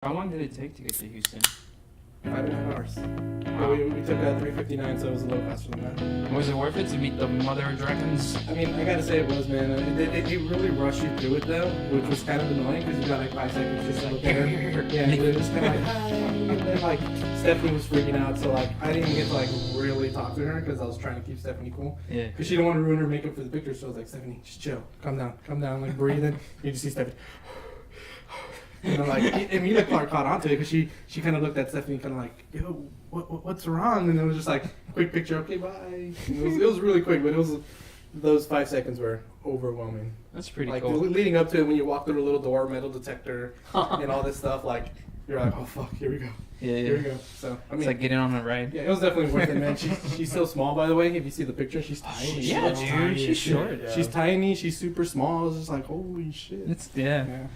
How long did it take to get to Houston? 5.5 hours. Wow. But we took 3:59, so it was a little faster than that. Was it worth it to meet the mother of dragons? I mean, I gotta say it was, man. They really rushed you through it though, which was kind of annoying because you got like 5 seconds just to look at her. Yeah, and it was kind of like hi, and then like Stephanie was freaking out, so like I didn't even get to like really talk to her because I was trying to keep Stephanie cool. Yeah. Because she didn't want to ruin her makeup for the picture, so I was like, Stephanie, just chill, calm down, like breathe in. You just see Stephanie. You know, like Emilia Clarke caught onto it because she kind of looked at Stephanie, kind of like, yo, what's wrong? And it was just like, quick picture, okay, bye. It was really quick, but those 5 seconds were overwhelming. That's pretty like, cool. leading up to it, when you walk through the little door, metal detector, and all this stuff, like, you're like, oh fuck, here we go. Yeah, Here we go. So I mean, it's like getting on a ride. yeah, it was definitely worth it, man. She's so small, by the way. If you see the picture, she's tiny. Yeah, dude, she's short. She's tiny. She's super small. It's just like, holy shit. Yeah.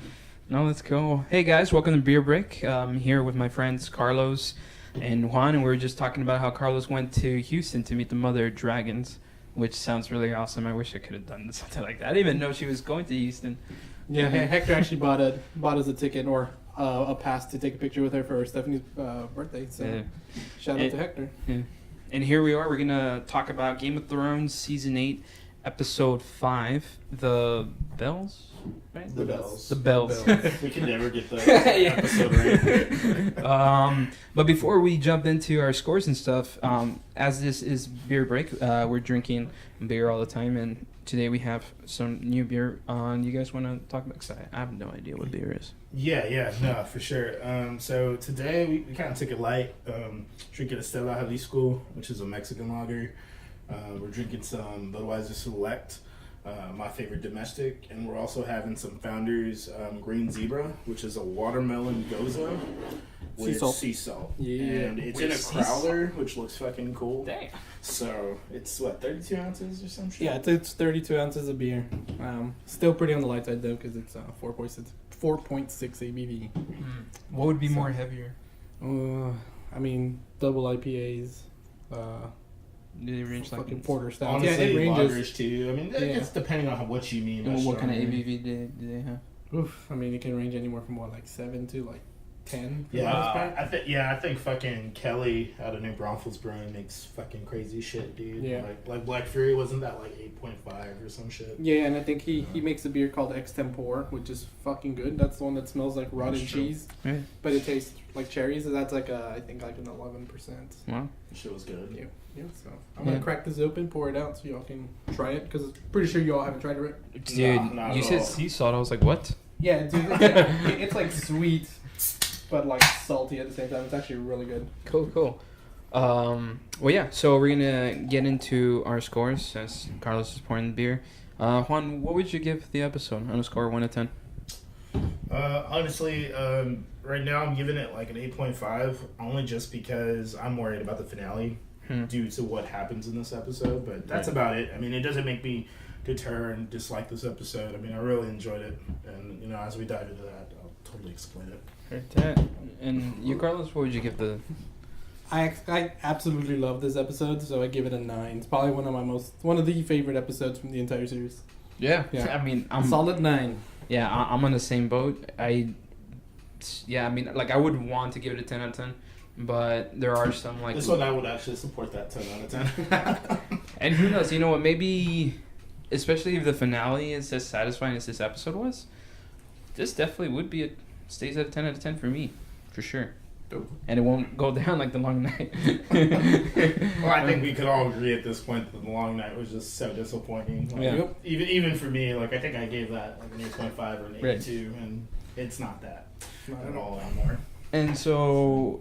No, that's cool. Hey guys, welcome to Beer Break. I'm here with my friends Carlos and Juan, and we were just talking about how Carlos went to Houston to meet the mother of dragons, which sounds really awesome. I wish I could have done something like that. I didn't even know she was going to Houston. Yeah, Hector actually bought us a ticket or a pass to take a picture with her for Stephanie's birthday. So shout out to Hector. Yeah. And here we are. We're gonna talk about Game of Thrones season 8, episode 5, The Bells. Right? The Bells. The Bells. We can never get the episode right. But before we jump into our scores and stuff, as this is beer break, we're drinking beer all the time, and today we have some new beer. You guys want to talk about? Cause I have no idea what beer is. No, for sure. So today we kind of took it light. Drinking a Stella Jalisco, which is a Mexican lager. We're drinking some Budweiser Select, my favorite domestic, and we're also having some Founders Green Zebra, which is a watermelon goza with sea salt. Yeah. And it's in a crowler, which looks fucking cool. Dang. So it's 32 ounces or some shit? Yeah, it's 32 ounces of beer. Still pretty on the light side though, because it's 4.6 ABV. What would be more heavier? I mean, double IPAs. Do they range like fucking porter style. Honestly, Yeah, it ranges. lagers too. I mean, it's depending on what you mean. by what kind of strong. ABV do they have? Oof. I mean, it can range anywhere from 7 to 10. for the most part. I think fucking Kelly out of New Braunfels Brewing makes fucking crazy shit, dude. Yeah. Like Black Fury, wasn't that 8.5 or some shit? Yeah, and I think he makes a beer called Extempore, which is fucking good. That's the one that smells like rotten That's true. cheese, Yeah. but it tastes like cherries. And that's I think an 11%. Wow. Shit was good. Yeah. So I'm gonna Yeah. crack this open, pour it out, so y'all can try it. Because I'm pretty sure y'all haven't tried it, right? Dude, not you at said all. sea salt. I was like, what? Yeah, dude. It's like sweet, but like salty at the same time. It's actually really good. Cool. Well, yeah. So we're gonna get into our scores as Carlos is pouring the beer. Juan, what would you give the episode on a score of 1 to 10? Honestly, right now I'm giving it an 8.5, only just because I'm worried about the finale due to what happens in this episode. But that's about it. I mean, it doesn't make me deter and dislike this episode. I mean, I really enjoyed it, and as we dive into that, I'll totally explain it. And you, Carlos, what would you give the? I absolutely love this episode, so I give it a 9. It's probably one of the favorite episodes from the entire series. Yeah. Yeah. I mean, I'm Solid 9. Yeah, I'm on the same boat. I mean, I would want to give it a 10 out of 10, but there are some This one I would actually support that 10 out of 10. And who knows? You know what? Maybe, especially if the finale is as satisfying as this episode was, this definitely would be stays at a 10 out of 10 for me, for sure. Dope. And it won't go down like The Long Night. Well, I think we could all agree at this point that The Long Night was just so disappointing. Yeah. Even for me, I think I gave that an 8.5 or an 8.2, Right. and it's not that Not at all anymore. And so,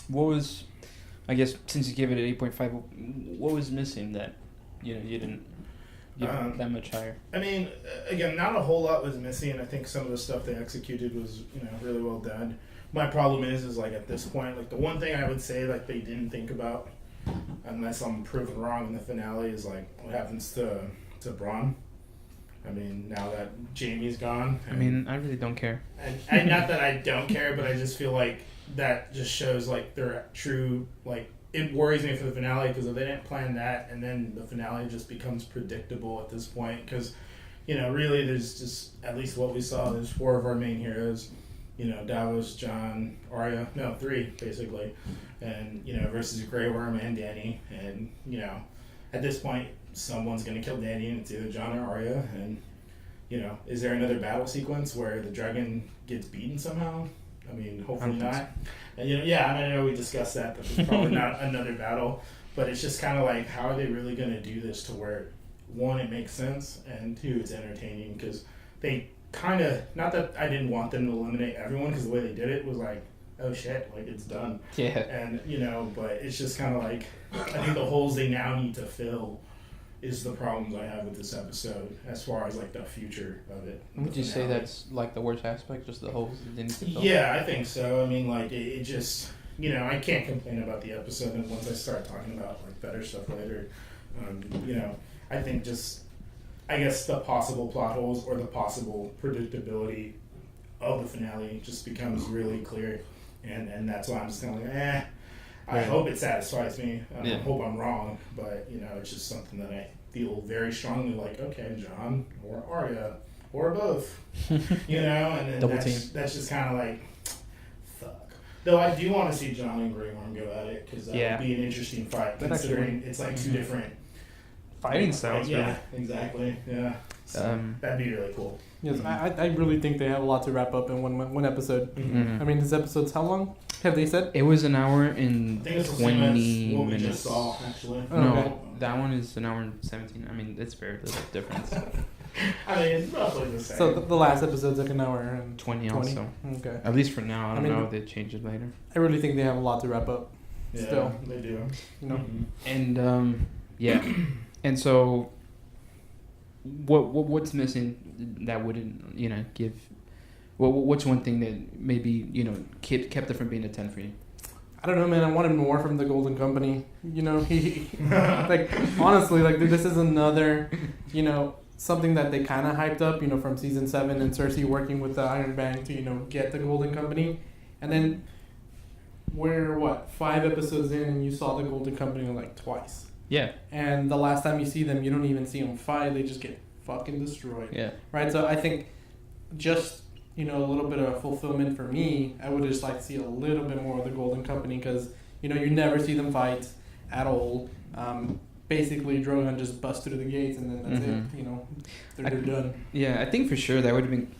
what was, I guess, since you gave it an 8.5, what was missing that you didn't give it that much higher? I mean, again, not a whole lot was missing. I think some of the stuff they executed was, really well done. My problem is at this point, the one thing I would say they didn't think about, unless I'm proven wrong in the finale, is what happens to Bronn. I mean, now that Jaime's gone. I mean, I really don't care. And not that I don't care, but I just feel like that just shows their true it worries me for the finale, because if they didn't plan that and then the finale just becomes predictable at this point, because really there's just, at least what we saw, there's 4 of our main heroes. Davos, John, Arya, no, 3 basically, and versus Grey Worm and Dany, and at this point someone's gonna kill Dany, and it's either John or Arya, and is there another battle sequence where the dragon gets beaten somehow? I mean, hopefully not. And I know we discussed that, but there's probably not another battle. But it's just kind of like, how are they really going to do this to where, 1, it makes sense, and 2, it's entertaining? Because they kind of, not that I didn't want them to eliminate everyone, because the way they did it was like, oh shit, like it's done. Yeah. And, but it's just kind of like, I think the holes they now need to fill is the problems I have with this episode as far as like the future of it. Would you say that's like the worst aspect, just the holes that didn't get filled? Yeah, I think so. I mean, like it just, I can't complain about the episode, and once I start talking about like better stuff later, I think I guess the possible plot holes or the possible predictability of the finale just becomes really clear, and that's why I'm just kind of like, I hope it satisfies me. I hope I'm wrong, but it's just something that I feel very strongly like, okay, John or Arya or both, and then that's just kind of like, fuck. Though I do want to see John and Grey Worm go at it, because that would be an interesting fight, considering it's like 2 different fighting styles. Yeah, exactly. Yeah, so that'd be really cool. Yes, I really think they have a lot to wrap up in one episode. Mm-hmm. I mean, this episode's how long? Have they said? It was an hour and 20 minutes. We just saw, actually. No, that one is an hour and 17. I mean, it's very little difference. I mean, it's roughly the same. So the last episode's like an hour and 20 also. Okay. At least for now. I don't know if they change it later. I really think they have a lot to wrap up. Yeah, still. they do. And and so what's missing that wouldn't give? What's one thing that maybe kept it from being a 10 for you? I don't know, man. I wanted more from the Golden Company. He like honestly, like this is another, something that they kind of hyped up, from season 7 and Cersei working with the Iron Bank to get the Golden Company, and then we're 5 episodes in and you saw the Golden Company like twice. Yeah. And the last time you see them, you don't even see them fight. They just get fucking destroyed. Yeah. Right. So I think just a little bit of fulfillment for me. I would just like to see a little bit more of the Golden Company, because you never see them fight at all. Basically, Drogon just busts through the gates and then that's it. They're done. Yeah, I think for sure that would have been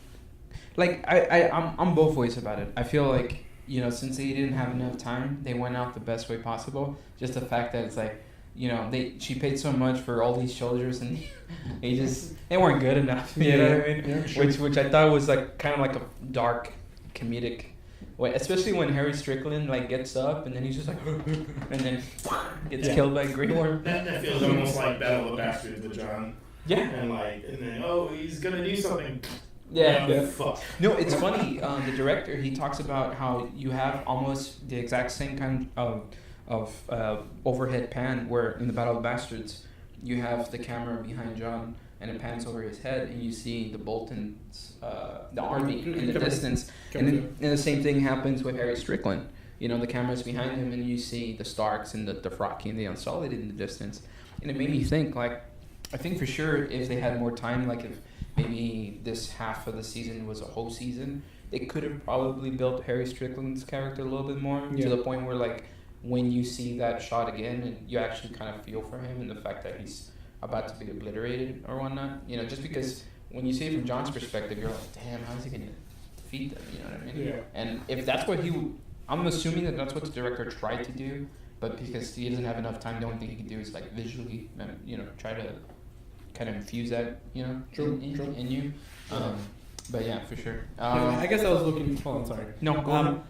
like I'm both ways about it. I feel like since they didn't have enough time, they went out the best way possible. Just the fact that it's like she paid so much for all these soldiers and they weren't good enough. You know what I mean? Yeah, sure. Which I thought was like kind of like a dark comedic way, especially when Harry Strickland like gets up and then he's just like and then gets killed by Grey Worm. That feels almost like Battle of the Bastards with John. Yeah. And then he's gonna do something. Yeah. Fuck. No, it's funny. The director, he talks about how you have almost the exact same kind of overhead pan where in the Battle of the Bastards you have the camera behind John and it pans over his head and you see the Bolton's the army in the distance, and the same thing happens with Harry Strickland. The camera's behind him and you see the Starks and the Dothraki and the Unsullied in the distance, and it made me think I think for sure if they had more time, like if maybe this half of the season was a whole season, they could have probably built Harry Strickland's character a little bit more to the point where when you see that shot again and you actually kind of feel for him and the fact that he's about to be obliterated or whatnot, just because when you see it from John's perspective, you're like, damn, how's he going to defeat them, you know what I mean? Yeah. And if that's what I'm assuming that that's what the director tried to do, but because he doesn't have enough time, the only thing he can do is visually, try to kind of infuse that, in you. But yeah, for sure. I guess I was looking, hold on, sorry. No, go on.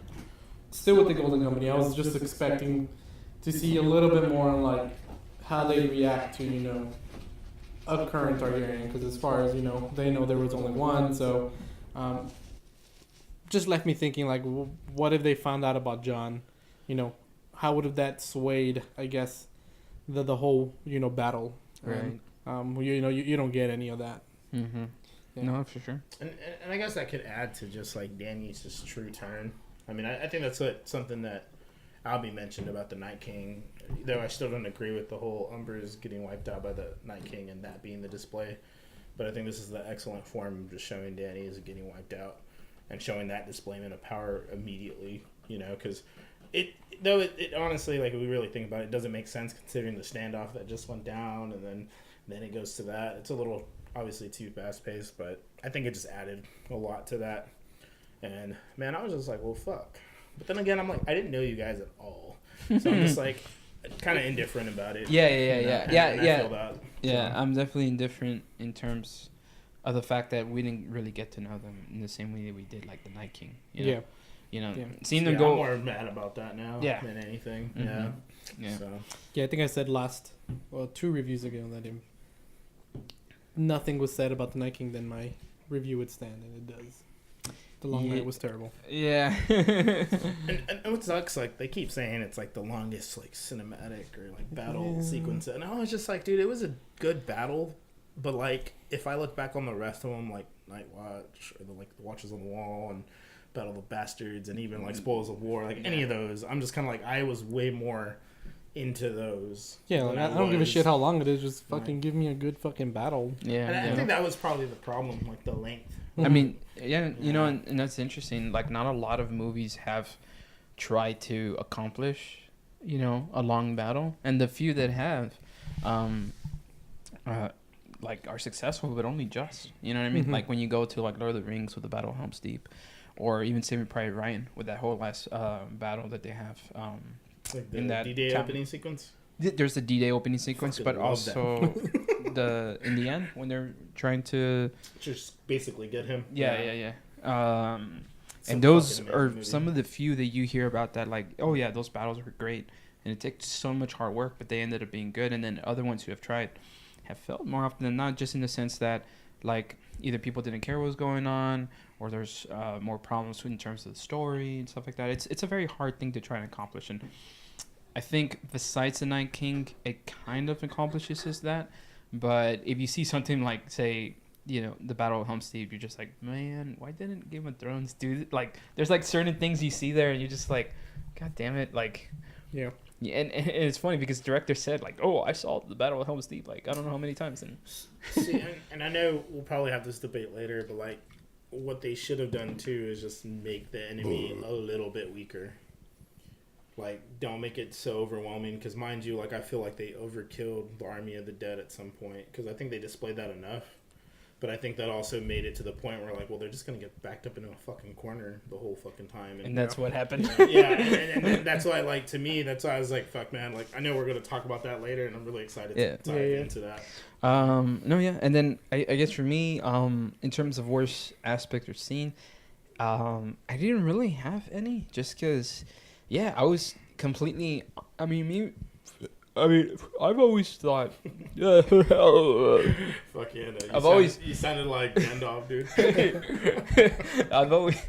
Still with the Golden Company, I was just expecting to see a little bit more on how they react to a current Targaryen, because as far as they know there was only one, so just left me thinking what if they found out about Jon? How would have that swayed, I guess, the whole battle? Right. You don't get any of that. Mm-hmm. Yeah. No, for sure. And I guess that could add to just Dany's just true turn. I mean, I think that's something that Albie mentioned about the Night King, though I still don't agree with the whole Umbers getting wiped out by the Night King and that being the display. But I think this is the excellent form of just showing Dany is getting wiped out. and showing that displayment of power immediately. Because it honestly, like, if we really think about it, it doesn't make sense considering the standoff that just went down, and then it goes to that. It's a little obviously too fast paced, but I think it just added a lot to that. And man, I was just like, well, fuck. But then again, I'm like, I didn't know you guys at all, so I'm just like kind of indifferent about it. Yeah. I feel that, Yeah, I'm definitely indifferent in terms of the fact that we didn't really get to know them in the same way that we did, like, the Night King. Yeah. Seeing them I'm go. more mad about that now than anything. Mm-hmm. Yeah. So. Yeah, I think I said 2 reviews ago that nothing was said about the Night King, then my review would stand, and it does. The Long Night was terrible. Yeah. and what sucks, like, they keep saying it's like the longest, like, cinematic or like battle sequence, and I was just like, dude, it was a good battle, but like, if I look back on the rest of them, like Night Watch or the Watches on the Wall and Battle of the Bastards and even like Spoils of War, like any of those, I'm just kind of like, I was way more into those. Yeah, like, I don't give a shit how long it is, just fucking give me a good fucking battle. Yeah. And I think that was probably the problem, like the length. I mean, and that's interesting. Like, not a lot of movies have tried to accomplish, a long battle, and the few that have, like, are successful, but only just. You know what I mean? Mm-hmm. Like when you go to like Lord of the Rings with the Battle of Helm's Deep, or even Saving Private Ryan with that whole last battle that they have. Like the in that D-Day opening sequence. There's the D-Day opening sequence, Fucking but love also in the end when they're trying to just basically get him. Yeah. Some And those fucking are amazing movie. some of the few that you hear about that, like, oh yeah, those battles were great, and it takes so much hard work, but they ended up being good. And then other ones who have tried have failed more often than not, just in the sense that, like, either people didn't care what was going on, or there's more problems in terms of the story and stuff like that. It's a very hard thing to try and accomplish, and I think besides the Night King, it kind of accomplishes that. But if you see something like, say, the Battle of Helm's Deep, you're just like, man, why didn't Game of Thrones do this? Like, there's like certain things you see there, and you're just like, God damn it, like, Yeah. And it's funny because the director said, like, oh, I saw the Battle of Helm's Deep, like, I don't know how many times. And See, and I know we'll probably have this debate later, but like, what they should have done too is just make the enemy a little bit weaker. Like, don't make it so overwhelming, because mind you, like, I feel like they overkilled the Army of the Dead at some point, because I think they displayed that enough. But I think that also made it to the point where, like, well, they're just going to get backed up into a fucking corner the whole fucking time. and that's what happened. Yeah, and that's why, like, to me, that's why I was like, fuck, man. Like, I know we're going to talk about that later, and I'm really excited to dive into that. And then I guess for me, in terms of worst aspect or scene, I didn't really have any, just because, I was completely, I've always thought. Fuck yeah, no. You sounded like Gandalf, dude. I've always.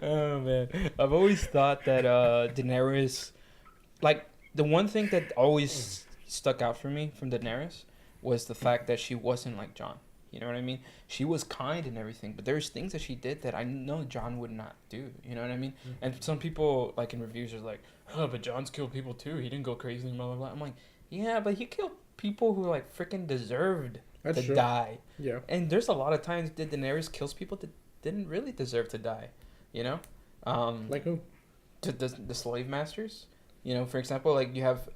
Oh man, I've always thought that Daenerys, like, the one thing that always stuck out for me from Daenerys was the fact that she wasn't like Jon. You know what I mean? She was kind and everything, but there's things that she did that I know Jon would not do. You know what I mean? Mm-hmm. And some people, like, in reviews, are like, oh, but Jon's killed people too. He didn't go crazy and blah, blah, blah. I'm like, yeah, but he killed people who, like, freaking deserved to die. Yeah. And there's a lot of times that Daenerys kills people that didn't really deserve to die. You know? Like who? The slave masters. You know, for example, like, you have...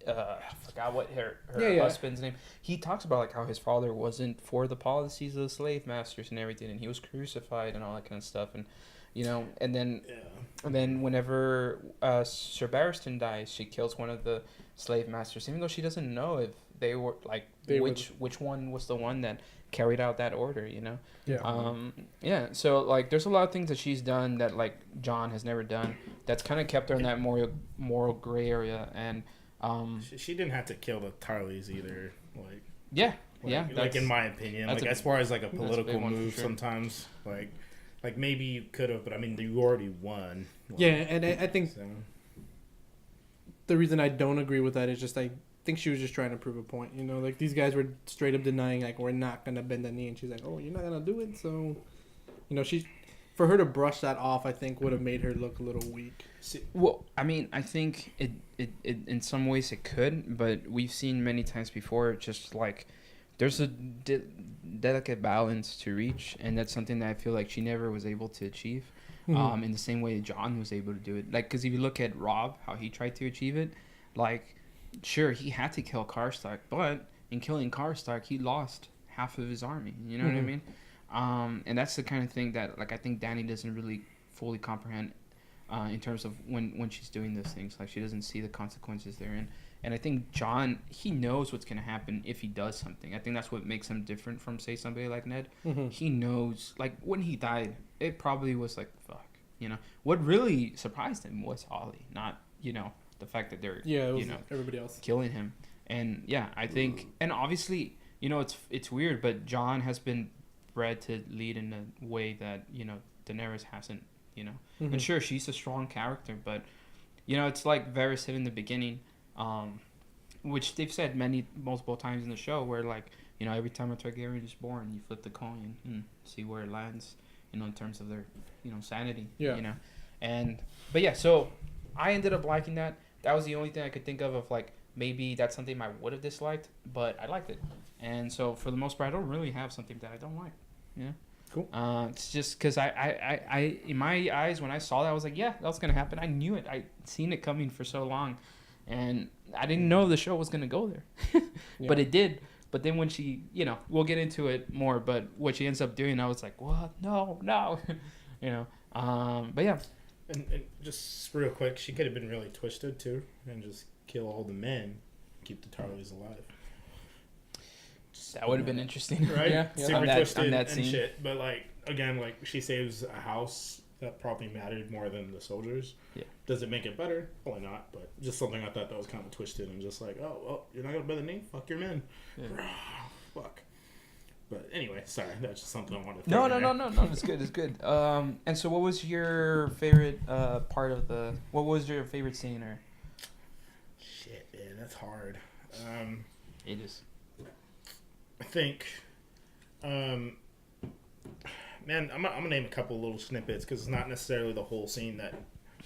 I forgot what her husband's name. He talks about, like, how his father wasn't for the policies of the slave masters and everything, and he was crucified and all that kind of stuff. And and then whenever Sir Barristan dies, she kills one of the slave masters, even though she doesn't know if they were, like, which one was the one that carried out that order. You know. So, like, there's a lot of things that she's done that, like, Jon has never done. That's kind of kept her in that moral gray area. And she didn't have to kill the Tarleys either. Like, like, in my opinion, like, as far as, like, a political move, sure. Sometimes, like maybe you could have, but I mean, you already won. Like, and I think the reason I don't agree with that is just I think she was just trying to prove a point. You know, like, these guys were straight up denying, like, we're not gonna bend the knee, and she's like, oh, you're not gonna do it, so, you know, for her to brush that off, I think would have made her look a little weak. Well, I mean, I think it in some ways it could, but we've seen many times before, just like there's a delicate balance to reach, and that's something that I feel like she never was able to achieve. In the same way John was able to do it. Like, because if you look at Robb, how he tried to achieve it, like, sure, he had to kill Karstark, but in killing Karstark, he lost half of his army. You know what I mean? And that's the kind of thing that, like, I think Dany doesn't really fully comprehend in terms of when she's doing those things. Like, she doesn't see the consequences therein. And I think John, he knows what's going to happen if he does something. I think that's what makes him different from, say, somebody like Ned. He knows, like, when he died, it probably was like, fuck, you know. What really surprised him was Ollie, not, you know, the fact that they're, it was you know, everybody else killing him. And, yeah, I think, and obviously, you know, it's weird, but John has been bred to lead in a way that, you know, Daenerys hasn't, you know. And sure, she's a strong character, but, you know, it's like Varys said in the beginning, which they've said multiple times in the show, where, like, you know, every time a Targaryen is born, you flip the coin and see where it lands, you know, in terms of their, you know, sanity, you know. And but yeah, so I ended up liking that. That was the only thing I could think of like, maybe that's something I would have disliked, but I liked it. And so for the most part, I don't really have something that I don't like. Yeah. Cool. It's just because I in my eyes, when I saw that, I was like, yeah, that's gonna happen. I knew it. I'd seen it coming for so long, and I didn't know the show was gonna go there, but it did. But then when she, you know, we'll get into it more, but what she ends up doing, I was like, what? No, you know. But yeah. And just real quick, she could have been really twisted too, and just kill all the men, keep the Tarlys alive. That would have been interesting, right? Yeah. Super twisted on that and scene. shit. But like again, like she saves a house that probably mattered more than the soldiers. Yeah. Does it make it better? Probably not. But just something I thought that was kind of twisted and just like, oh, well, you're not gonna bear the name? Fuck your men. Yeah. Fuck. But anyway, sorry, that's just something I wanted to throw in there. No. It's good. It's good. And so, what was your favorite part of the? What was your favorite scene or? Shit, man, that's hard. It is. I think, man, I'm gonna name a couple little snippets because it's not necessarily the whole scene that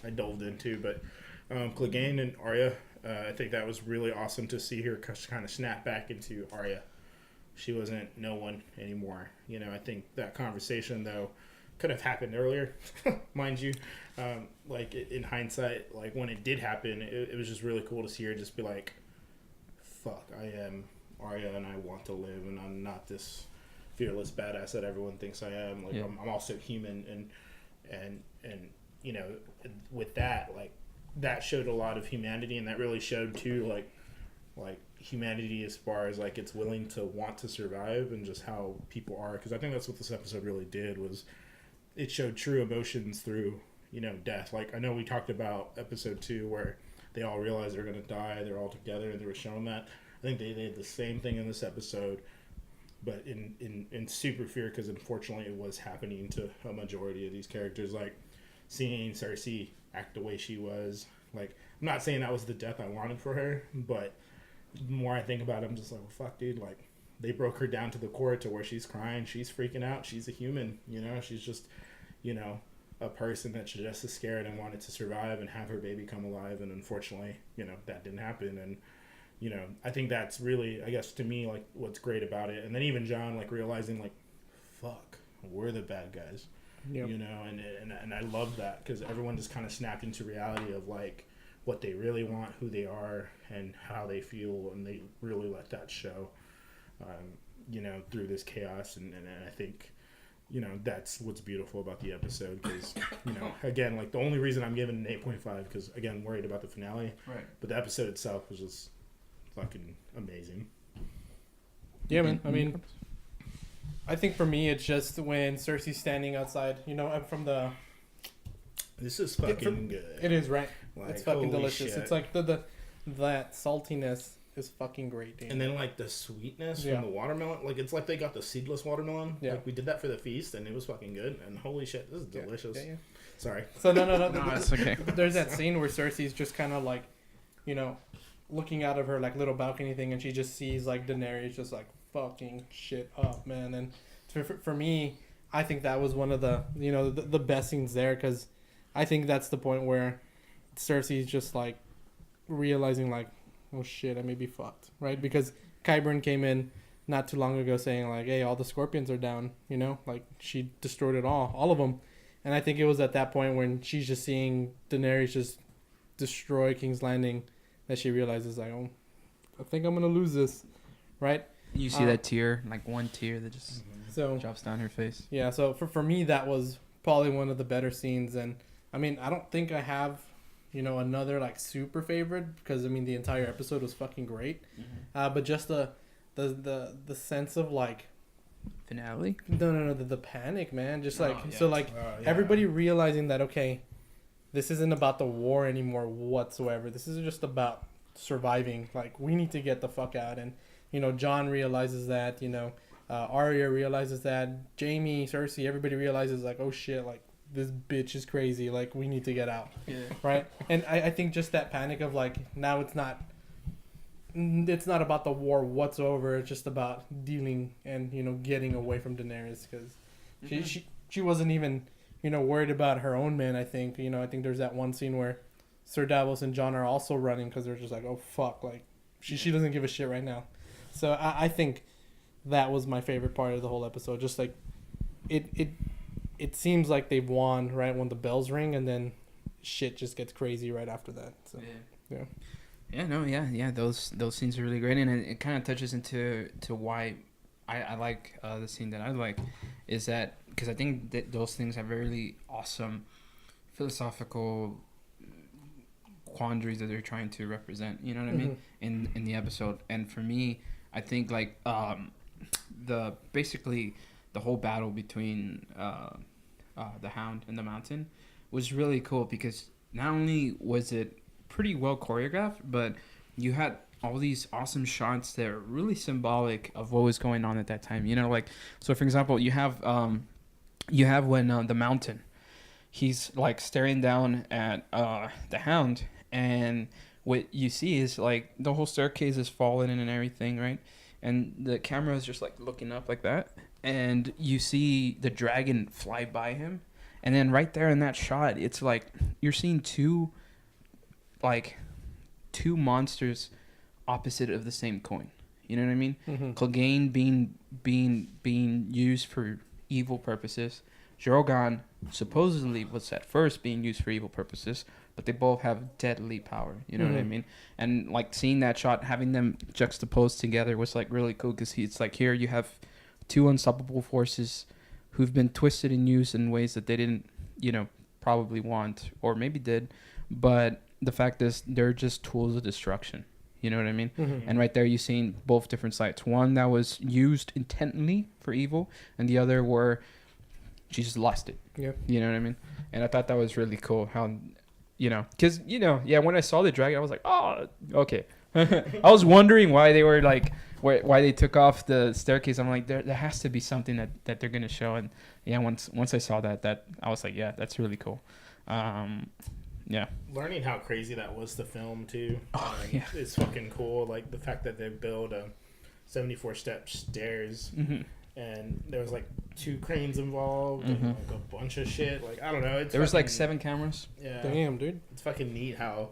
I delved into, but Clegane and Arya, I think that was really awesome to see her kind of snap back into Arya. She wasn't no one anymore. You know, I think that conversation though could have happened earlier, mind you. Like in hindsight, like when it did happen, it was just really cool to see her just be like, "Fuck, I am Arya and I want to live, and I'm not this fearless badass that everyone thinks I am. Like I'm also human, and you know, with that, like that showed a lot of humanity, and that really showed too, like humanity as far as like it's willing to want to survive and just how people are. Because I think that's what this episode really did, was it showed true emotions through, you know, death. Like I know we talked about episode 2 where they all realized they're gonna die, they're all together, and they were shown that. I think they did the same thing in this episode, but in super fear, because unfortunately it was happening to a majority of these characters. Like seeing Cersei act the way she was, like I'm not saying that was the death I wanted for her, but the more I think about it, I'm just like, well, fuck, dude, like they broke her down to the core to where she's crying, she's freaking out, she's a human, you know, she's just, you know, a person that's just as scared and wanted to survive and have her baby come alive, and unfortunately, you know, that didn't happen. And you know, I think that's really, I guess, to me, like, what's great about it. And then even John, like, realizing, like, fuck, we're the bad guys, you know, and I love that, because everyone just kind of snapped into reality of, like, what they really want, who they are, and how they feel, and they really let that show, you know, through this chaos. And I think, you know, that's what's beautiful about the episode, because, you know, again, like, the only reason I'm giving an 8.5, because, again, worried about the finale, right? But the episode itself was just fucking amazing. Yeah, man. I mean, I think for me, it's just when Cersei's standing outside. You know, I'm from the. This is fucking good. It is, right? Like, it's fucking holy delicious. shit. It's like that saltiness is fucking great, dude. And then like the sweetness from the watermelon, like it's like they got the seedless watermelon. Yeah. Like we did that for the feast, and it was fucking good. And holy shit, this is delicious. Yeah. Sorry. So no. No, it's okay. There's that scene where Cersei's just kind of like, you know, looking out of her like little balcony thing, and she just sees like Daenerys just like fucking shit up, man. And for me, I think that was one of the, you know, the best scenes there, because I think that's the point where Cersei's just like realizing like, oh shit, I may be fucked, right? Because Qyburn came in, not too long ago saying like, hey, all the scorpions are down, you know, like she destroyed it all of them. And I think it was at that point when she's just seeing Daenerys just destroy King's Landing that she realizes like, oh, I think I'm gonna lose this, right? You see that tear, like one tear that just So drops down her face. yeah, so for me that was probably one of the better scenes. And I mean, I don't think I have, you know, another like super favorite, because I mean the entire episode was fucking great. But just the sense of like Finale. no the panic, man, just like Oh, yeah. so like Yeah. everybody realizing that, okay, this isn't about the war anymore whatsoever. This is just about surviving. Like, we need to get the fuck out. And, you know, Jon realizes that, you know, Arya realizes that, Jaime, Cersei, everybody realizes, like, oh shit, like, this bitch is crazy. Like, we need to get out. Yeah. Right? And I think just that panic of, like, now it's not about the war whatsoever. It's just about dealing and, you know, getting away from Daenerys, because she wasn't even, you know, worried about her own men. I think, you know, I think there's that one scene where Sir Davos and Jon are also running because they're just like, oh fuck, like she doesn't give a shit right now. So I think that was my favorite part of the whole episode. Just like it seems like they've won right when the bells ring, and then shit just gets crazy right after that. So yeah. Yeah. Those scenes are really great, and it kind of touches into why I like the scene that I like, is that because I think that those things have really awesome philosophical quandaries that they're trying to represent. You know what I mean? In the episode. And for me, I think like basically the whole battle between the Hound and the Mountain was really cool, because not only was it pretty well choreographed, but you had all these awesome shots that are really symbolic of what was going on at that time. You know, like, so for example, you have when the Mountain, he's like staring down at the Hound, and what you see is like the whole staircase is falling in and everything, right? And the camera is just like looking up like that, and you see the dragon fly by him, and then right there in that shot, it's like you're seeing two monsters opposite of the same coin. You know what I mean? Clegane being used for evil purposes. Drogon supposedly was at first being used for evil purposes, but they both have deadly power. You know what I mean? And like seeing that shot, having them juxtaposed together was like really cool, because it's like here you have two unstoppable forces who've been twisted and used in ways that they didn't, you know, probably want, or maybe did, but the fact is they're just tools of destruction. You know what I mean? And right there, you've seen both different sides. One that was used intently for evil, and the other where she just lost it. Yeah. You know what I mean? And I thought that was really cool. How, you know, because, you know, yeah, when I saw the dragon, I was like, oh, okay. I was wondering why they were like, why they took off the staircase. I'm like, there has to be something that they're gonna show. And yeah, once I saw that I was like, yeah, that's really cool. Yeah. Learning how crazy that was to film too. Yeah. It's fucking cool. Like the fact that they built 74-step stairs, and there was like 2 cranes involved, and like a bunch of shit. Like, I don't know. There was like 7 cameras. Yeah. Damn, dude. It's fucking neat how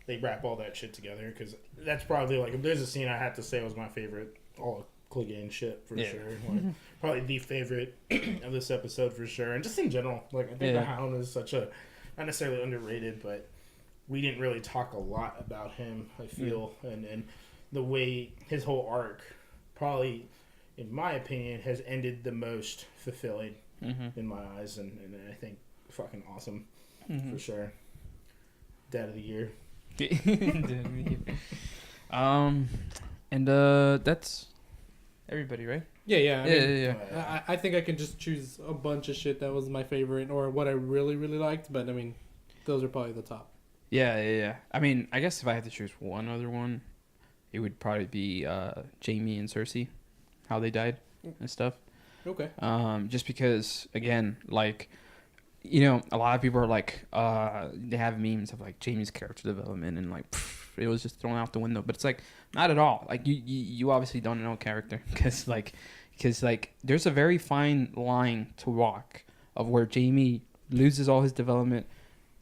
they wrap all that shit together, because that's probably like, if there's a scene I had to say was my favorite, all of Clegane shit for sure. Like, probably the favorite of this episode for sure, and just in general. Like, I think the Hound is such a, not necessarily underrated, but we didn't really talk a lot about him, I feel, and the way his whole arc probably, in my opinion, has ended the most fulfilling in my eyes, and I think fucking awesome for sure. Dad of the year. And that's everybody, right? Yeah. I mean, Yeah. I think I can just choose a bunch of shit that was my favorite or what I really, really liked, but I mean, those are probably the top. Yeah. I mean, I guess if I had to choose one other one, it would probably be Jaime and Cersei, how they died and stuff. Okay. Just because, again, like, you know, a lot of people are like, they have memes of like Jaime's character development and like, it was just thrown out the window. But it's like, not at all. Like, you obviously don't know character, because there's a very fine line to walk of where Jaime loses all his development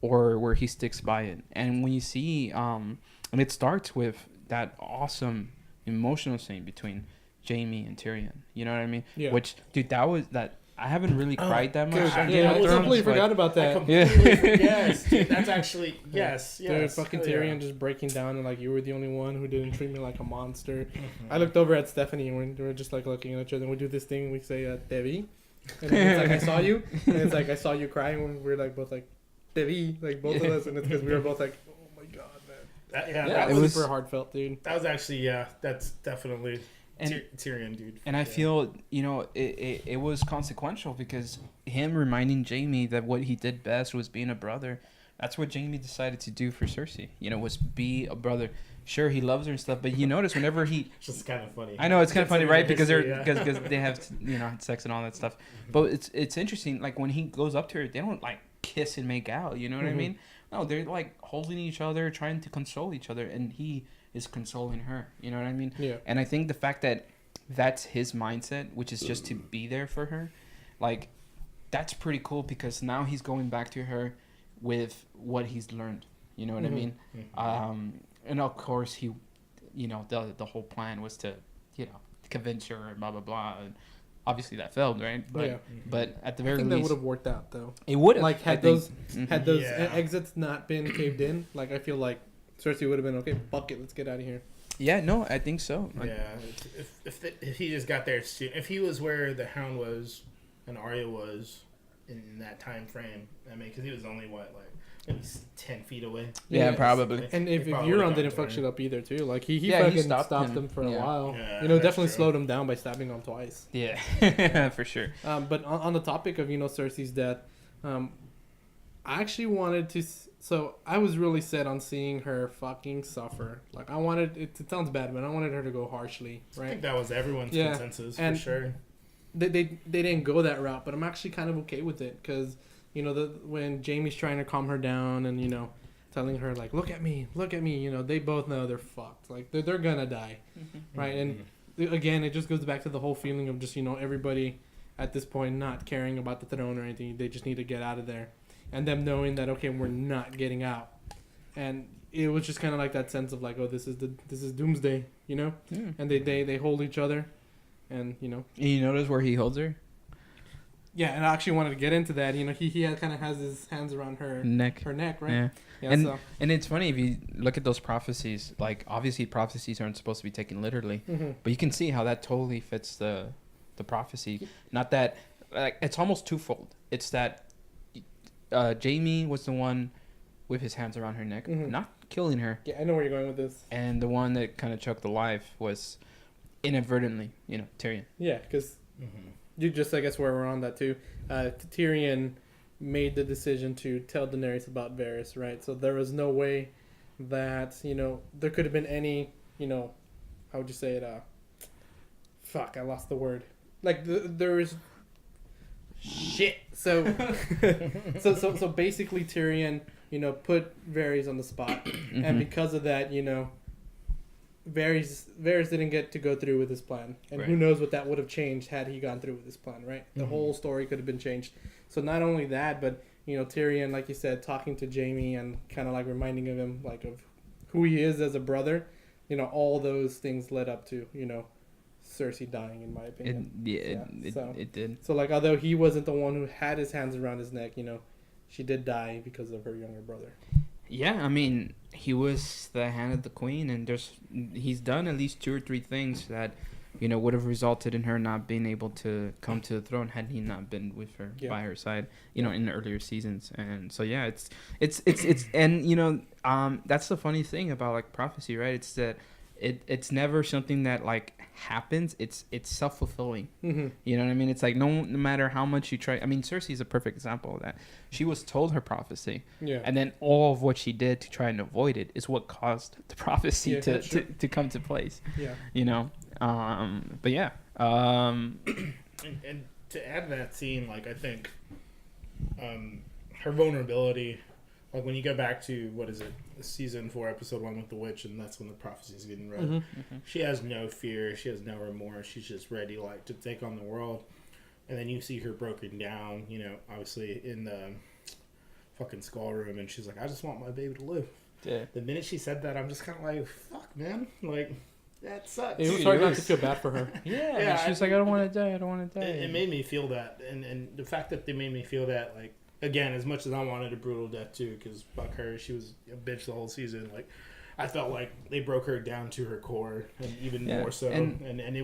or where he sticks by it. And when you see, and it starts with that awesome emotional scene between Jamie and Tyrion. You know what I mean? Yeah. Which, dude, that I haven't really cried that much. Dude, on yeah, Game I of Thrones, completely but- forgot about I that. completely, yes, dude, that's actually yes. Dude, Yes, fucking hell Tyrion yeah. just breaking down and like, you were the only one who didn't treat me like a monster. Mhm. I looked over at Stephanie and we're just like looking at each other and we do this thing, we say, Devi. And then it's like, I saw you. And it's like, I saw you crying when we were like both like, Devi, like both of us. And it's because we were both like, oh my god, man. Yeah, That it was was- super heartfelt, dude. that was actually that's definitely And- Tyrion, dude. And I Yeah. feel, it was consequential because him reminding Jamie that what he did best was being a brother. That's what Jamie decided to do for Cersei. Was be a brother. Sure, he loves her and stuff, but you notice whenever he, It's just kind of funny. I know it's kind of funny, right? Because History, they're yeah. because they have had sex and all that stuff. But it's interesting. Like when he goes up to her, they don't like kiss and make out. You know what I Mhm. mean? No, they're like holding each other, trying to console each other, and he is consoling her. You know what I mean? Yeah. And I think the fact that that's his mindset, which is just to be there for her, like that's pretty cool because now he's going back to her with what he's learned. You know what I Mhm. mean? Mhm. And of course he, the whole plan was to, convince her and blah blah blah. And obviously that failed, right? But Yeah. but at the I very think that would least, have worked out though. it would have. Like I had think. those Mhm. had those Yeah. exits not been caved in, like I feel like Cersei would have been okay. Fuck it, let's get out of here. Yeah, no, I think so. Like, Yeah, if he just got there soon, if he was where the Hound was and Arya was in that time frame, I mean, because he was only maybe 10 feet away. Yeah, Yeah. probably. And if He probably Euron would've didn't gone fuck to shit her. up either too. Like he Yeah, he fucking stopped stopped him. him for a Yeah. while. Yeah, Definitely that's true. slowed him down by stabbing him twice. Yeah, for sure. But on the topic of Cersei's death, I actually wanted to. So I was really set on seeing her fucking suffer. Like I wanted it. It sounds bad, but I wanted her to go harshly, I think right? that was everyone's Yeah, consensus and- for sure. They didn't go that route, but I'm actually kind of okay with it because when Jamie's trying to calm her down and telling her like look at me, they both know they're fucked. Like they're gonna die, right? And again, it just goes back to the whole feeling of just everybody at this point not caring about the throne or anything. They just need to get out of there, and them knowing that okay, we're not getting out, and it was just kind of like that sense of like, oh, this is doomsday, Yeah. and they hold each other, and And you notice where he holds her yeah, and I actually wanted to get into that. He kind of has his hands around her neck. neck, right? Yeah. Yeah, And- so And it's funny if you look at those prophecies. Like obviously prophecies aren't supposed to be taken literally, but you can see how that totally fits the prophecy. Not that like it's almost twofold. It's that Jamie was the one with his hands around her neck, Mhm. not killing her, yeah, I know where you're going with this. and the one that kind of choked alive was inadvertently, Tyrion. Yeah, because Mm-hmm. you just I guess where we're on that too. Tyrion made the decision to tell Daenerys about Varys, right? So there was no way that there could have been any how would you say it? Fuck, I lost the word. Like there is shit. So so basically Tyrion put Varys on the spot, and Mhm. because of that Varys didn't get to go through with his plan, and who Right. knows what that would have changed had he gone through with his plan, right? The Mhm. whole story could have been changed. So not only that, but Tyrion, like you said, talking to Jamie and kind of like reminding him like of who he is as a brother. All those things led up to Cersei dying, in my It, opinion. yeah, Yeah, so- it did. So like, although he wasn't the one who had his hands around his neck, she did die because of her younger brother. Yeah, I mean, he was the hand of the queen, and he's done at least 2 or 3 things that, would have resulted in her not being able to come to the throne had he not been with her Yeah. by her side, in the earlier seasons. And so yeah, it's and that's the funny thing about like prophecy, right? It's that it's never something that like happens. It's self-fulfilling. Mm-hmm. You know what I mean? It's like no matter how much you try. I mean, Cersei's a perfect example of that. She was told her prophecy, Yeah. and then all of what she did to try and avoid it is what caused the prophecy Yeah, to, that's true. to come to place. Yeah. But yeah. And to add to that scene, like I think her vulnerability, like when you go back to what is it, season 4, episode 1 with the witch, and that's when the prophecy is getting read. Mm-hmm. She has no fear. She has no remorse. She's just ready, like, to take on the world. And then you see her broken down, obviously in the fucking skull room, and she's like, "I just want my baby to live." Yeah. The minute she said that, I'm just kind of like, "Fuck, man!" Like, that sucks. It was Dude, hard it not was- to feel bad for her. Yeah, Yeah, she was like, I don't want to die. I don't want to die. It made me feel that, and the fact that they made me feel that, like, again, as much as I wanted a brutal death too, because fuck her, she was a bitch the whole season. Like, I felt like they broke her down to her core, and even Yeah, more so, and- and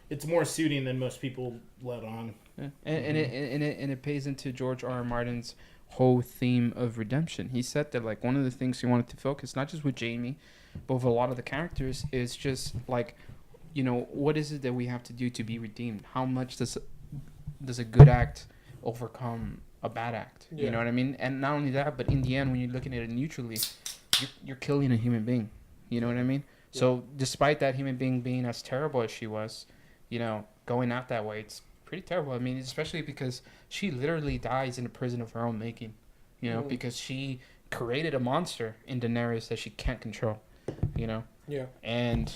it's more suiting than most people let on. Yeah. And it pays into George R. R. Martin's whole theme of redemption. He said that like one of the things he wanted to focus, not just with Jamie, but with a lot of the characters, is just like, you know, what is it that we have to do to be redeemed? How much does a good act overcome a bad act? Yeah. You know what I mean? And not only that, but in the end, when you're looking at it neutrally, you're killing a human being. You know what I mean? Yeah. So despite that human being being as terrible as she was, you know, going out that way, it's pretty terrible. I mean, especially because she literally dies in a prison of her own making, you know, because she created a monster in Daenerys that she can't control, you know. Yeah. And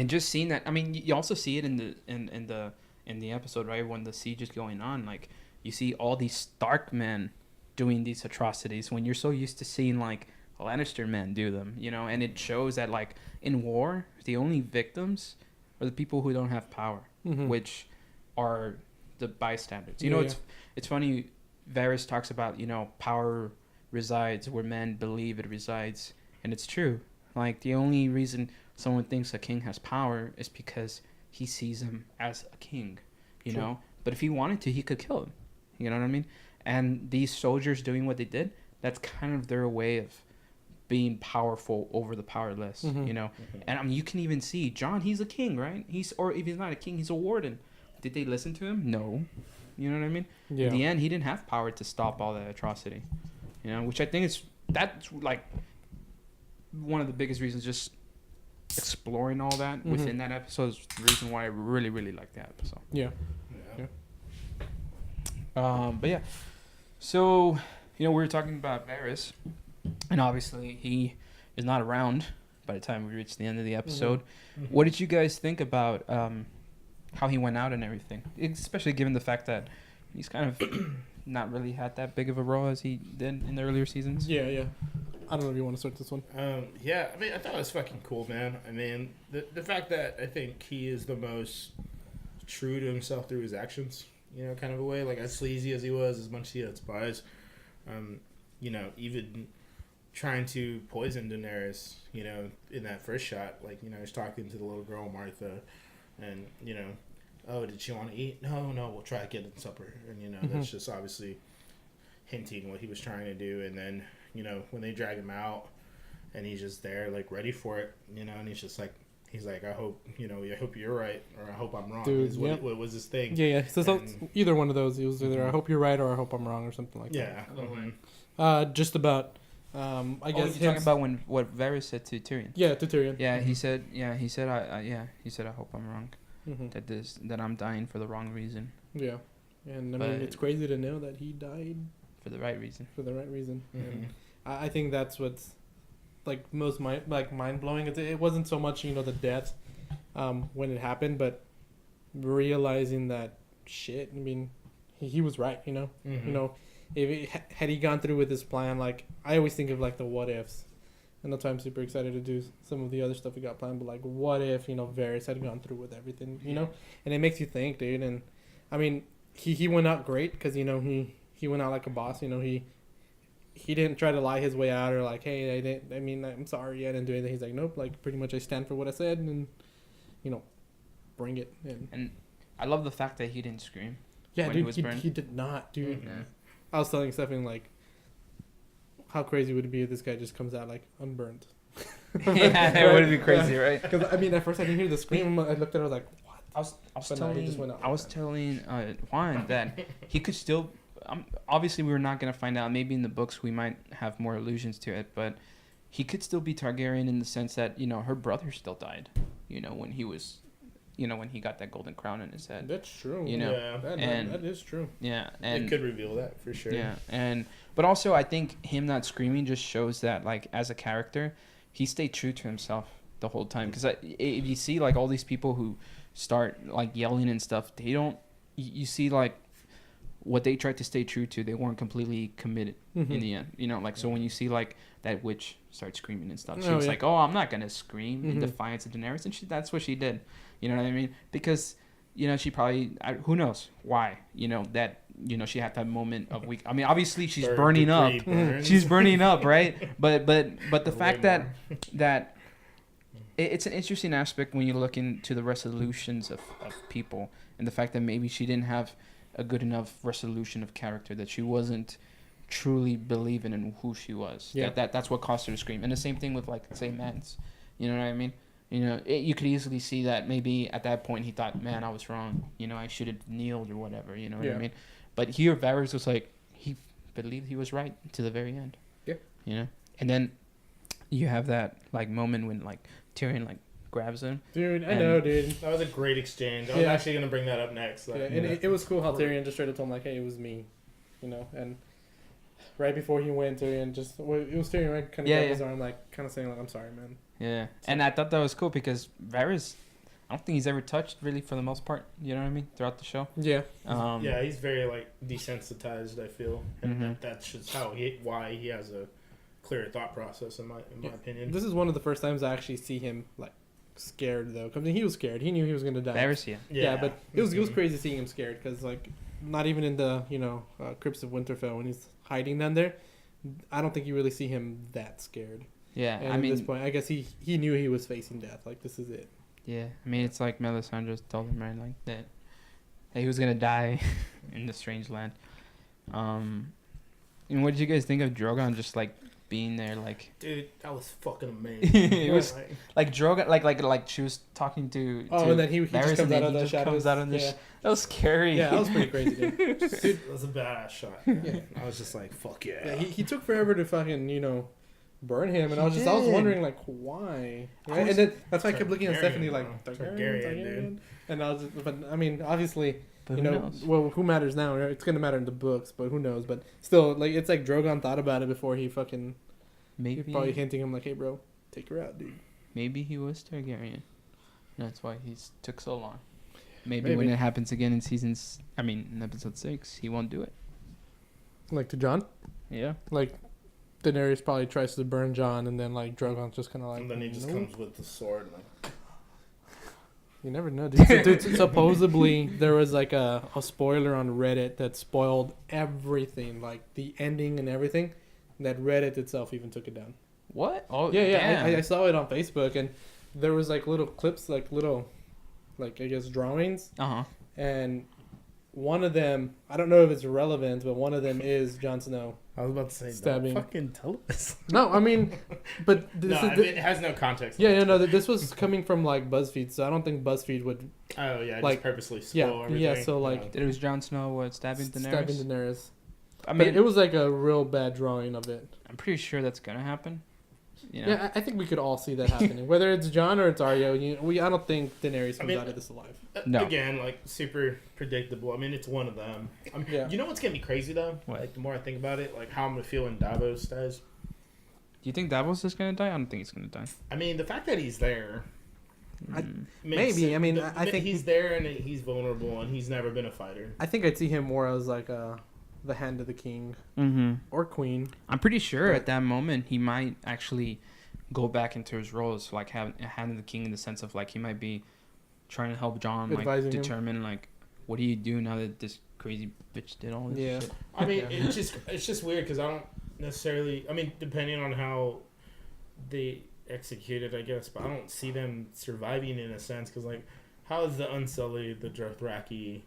just seeing that, I mean, you also see it in the episode, right, when the siege is going on. Like, you see all these Stark men doing these atrocities when you're so used to seeing like Lannister men do them, you know. And it shows that like in war, the only victims are the people who don't have power, which are the bystanders. You know, it's funny. Varys talks about, you know, power resides where men believe it resides, and it's true. Like, the only reason someone thinks a king has power is because he sees him as a king, you know. But if he wanted to, he could kill him. You know what I mean? And these soldiers doing what they did, that's kind of their way of being powerful over the powerless, you know. And I mean, you can even see Jon, he's a king, right? Or if he's not a king, he's a warden. Did they listen to him? No. You know what I mean? Yeah. In the end, he didn't have power to stop all that atrocity, you know, which I think that's like one of the biggest reasons. Just exploring all that within that episode is the reason why I really, really like that episode. Yeah. But yeah, so, you know, we were talking about Varys, and obviously he is not around by the time we reach the end of the episode. What did you guys think about how he went out and everything, especially given the fact that he's kind of not really had that big of a role as he did in the earlier seasons? Yeah. I don't know if you want to start this one. Yeah, I mean, I thought it was fucking cool, man. I mean, the fact that I think he is the most true to himself through his actions, you know, kind of a way. Like, as sleazy as he was, as much as he had spies, you know, even trying to poison Daenerys, you know, in that first shot, like, you know, he's talking to the little girl, Martha, and, you know, oh, did she want to eat? No, we'll try to get it supper. And, you know, that's just obviously hinting what he was trying to do. And then, you know, when they drag him out and he's just there, like, ready for it, you know, and he's just like, I hope, you know, I hope you're right, or I hope I'm wrong. Dude, is what was his thing. Yeah. So either one of those. It was either I hope you're right or I hope I'm wrong or something like that. Yeah. Just about, I guess. You're talking about what Varys said to Tyrion. Yeah, to Tyrion. Yeah, he said I hope I'm wrong. That I'm dying for the wrong reason. Yeah. And I But- mean, it's crazy to know that he died For the right reason. for the right reason. And I think that's what's like most mind blowing. It wasn't so much, you know, the death when it happened, but realizing that shit. I mean, he was right. You know, you know, had he gone through with his plan, like I always think of like the what ifs, and that's why I'm super excited to do some of the other stuff we got planned. But like, what if, you know, Varys had gone through with everything, you know? And it makes you think, dude. And I mean, he went out great because, you know, he went out like a boss. You know, he didn't try to lie his way out or like, hey, I'm sorry, I didn't do anything. He's like, nope, like pretty much I stand for what I said, and, you know, bring it. And I love the fact that he didn't scream. Yeah, when dude, he was burned. he did not, dude. Yeah. I was telling Stefan, like, how crazy would it be if this guy just comes out like unburned? Yeah, it would be crazy, right? Because I mean, at first I didn't hear the scream. I looked at it, I was like, what? I was But no, he just went out I was like telling Juan that he could still. Obviously, we were not going to find out. Maybe in the books we might have more allusions to it, but he could still be Targaryen in the sense that, you know, her brother still died. You know, when he was, you know, when he got that golden crown in his head. That's true. You know, Yeah. That is true. Yeah, and It could reveal that for sure. yeah, but also I think him not screaming just shows that, like, as a character, he stayed true to himself the whole time. Because if you see, like, all these people who start, like, yelling and stuff, they don't. You see, like, what they tried to stay true to, they weren't completely committed Mhm. in the end. You know, like so when you see like that witch start screaming and stuff, she Oh, was yeah. like, "Oh, I'm not gonna scream in Mhm. defiance of Daenerys," and that's what she did. You know what I mean? Because you know she probably who knows why. You know that she had that moment of weak. I mean, obviously she's Third burning up. degree burns. She's burning up, right? But the Or fact way that more. that it's an interesting aspect when you look into the resolutions of people, and the fact that maybe she didn't have a good enough resolution of character, that she wasn't truly believing in who she was. Yeah. That's what caused her to scream. And the same thing with like say Mance. You know what I mean? You know, you could easily see that maybe at that point he thought, man, I was wrong. You know, I should have kneeled or whatever. You know what I Yeah. mean? But here Varys was like, he believed he was right to the very end. Yeah. You know? And then you have that like moment when like Tyrion like grabs him. Dude, I And- know, dude. That was a great exchange. I was Yeah. actually gonna bring that up next. Yeah, and it was cool how Tyrion just straight up told him, like, hey, it was me. You know, and right before he went, Tyrion just, well, it was Tyrion, right? Kind of Yeah, grabbed yeah. his arm, like, kind of saying, like, I'm sorry, man. Yeah. And I thought that was cool because Varys, I don't think he's ever touched really for the most part. You know what I mean? Throughout the show. Yeah. Yeah, he's very like desensitized. I feel, and Mhm. that's just why he has a clear thought process in my opinion. This is one of the first times I actually see him, like, scared, though. I mean, he was scared. He knew he was going to die. Varys, yeah. Yeah, but it was Mhm. crazy seeing him scared because, like, not even in the, Crypts of Winterfell when he's hiding down there, I don't think you really see him that scared. Yeah. And I at mean, this point, I guess he knew he was facing death. Like, this is it. yeah. I mean, it's like Melisandre told him, right? Like that he was gonna die in the strange land. And what did you guys think of Drogon just like being there, like Dude, that was fucking amazing. It was- Like, Drogon, like she was talking to. Oh, to and then he Varys just comes and then out of he the just shadows. comes out of the yeah. That was scary. Yeah, that was pretty crazy, dude. it was a badass shot. Yeah. I was just like, fuck yeah. Yeah, he took forever to fucking, burn him, and I was He was did. wondering, like, why? I Right? was- And then that's why I kept looking at Targaryen, Stephanie, like, bro. Targaryen, Targaryen, dude. And I was just, but I mean, obviously, But you who know, knows? well, who matters now? Right? It's gonna matter in the books, but who knows? But still, like, it's like Drogon thought about it before he fucking, Maybe probably hinting him, like, hey, bro, take her out, dude. maybe he was Targaryen. That's why he took so long. Maybe when Maybe. it happens again in episode 6, he won't do it. Like to Jon, Yeah. like Daenerys probably tries to burn Jon, and then like Drogon's just kind of like, And then he just "Nope." comes with the sword. Like, You never know, dude. Dude, supposedly there was like a spoiler on Reddit that spoiled everything, like the ending and everything. That Reddit itself even took it down. What? Oh, Yeah, damn. I saw it on Facebook, and there was like little clips, like little, like I guess drawings, Uh-huh. and one of them, I don't know if it's relevant, but one of them is Jon Snow. I was about to say, Stabbing. don't fucking tell us. No, I mean, but this No, is I mean, it has no context. yeah, no, this was coming from like BuzzFeed, so I don't think BuzzFeed would Oh yeah, like- just purposely yeah, spoil everything. yeah, so, like, That it was Jon Snow stabbing Daenerys? stabbing Daenerys. I But mean, it was like a real bad drawing of it. I'm pretty sure that's gonna happen. You know? Yeah, I think we could all see that happening, whether it's Jon or it's Arya. I don't think Daenerys comes mean, out of this alive. No. Again, like super predictable. I mean, it's one of them. Yeah. You know what's gonna be crazy though? What? Like the more I think about it, like how I'm gonna feel when Davos dies. Do you think Davos is gonna die? I don't think he's gonna die. I mean, the fact that he's there. I- Mm. makes Maybe, it- I mean, I think he's there and he's vulnerable and he's never been a fighter. I think I'd see him more as like the hand of the king Mm-hmm. or queen. I'm pretty sure But- at that moment he might actually go back into his role as like having a hand of the king in the sense of like he might be trying to help John like Advising him. determine like what do you do now that this crazy bitch did all this Yeah. shit. I mean, Yeah. it's just weird because I don't necessarily. I mean, depending on how they execute it, I guess, but I don't see them surviving in a sense because like, how is the Unsullied, the Dothraki,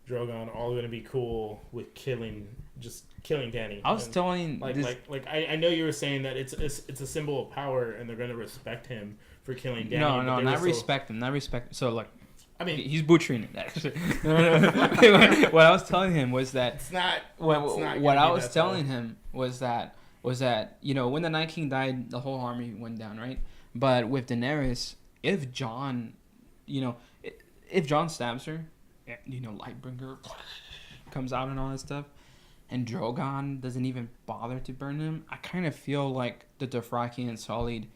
Drogon all going to be cool with killing Dany? I was And, telling like this, I know you were saying that it's a symbol of power and they're going to respect him for killing Dany. no, but no, they not were still- respect him, not respect. So like I mean, he's butchering it actually. No. What I was telling him was that it's not. what It's not what gonna I be was that telling tough. him was that when the Night King died, the whole army went down, right? But with Daenerys, if Jon, if Jon stabs her, Lightbringer comes out and all that stuff, and Drogon doesn't even bother to burn him, I kind of feel like the Dothraki and Sullied,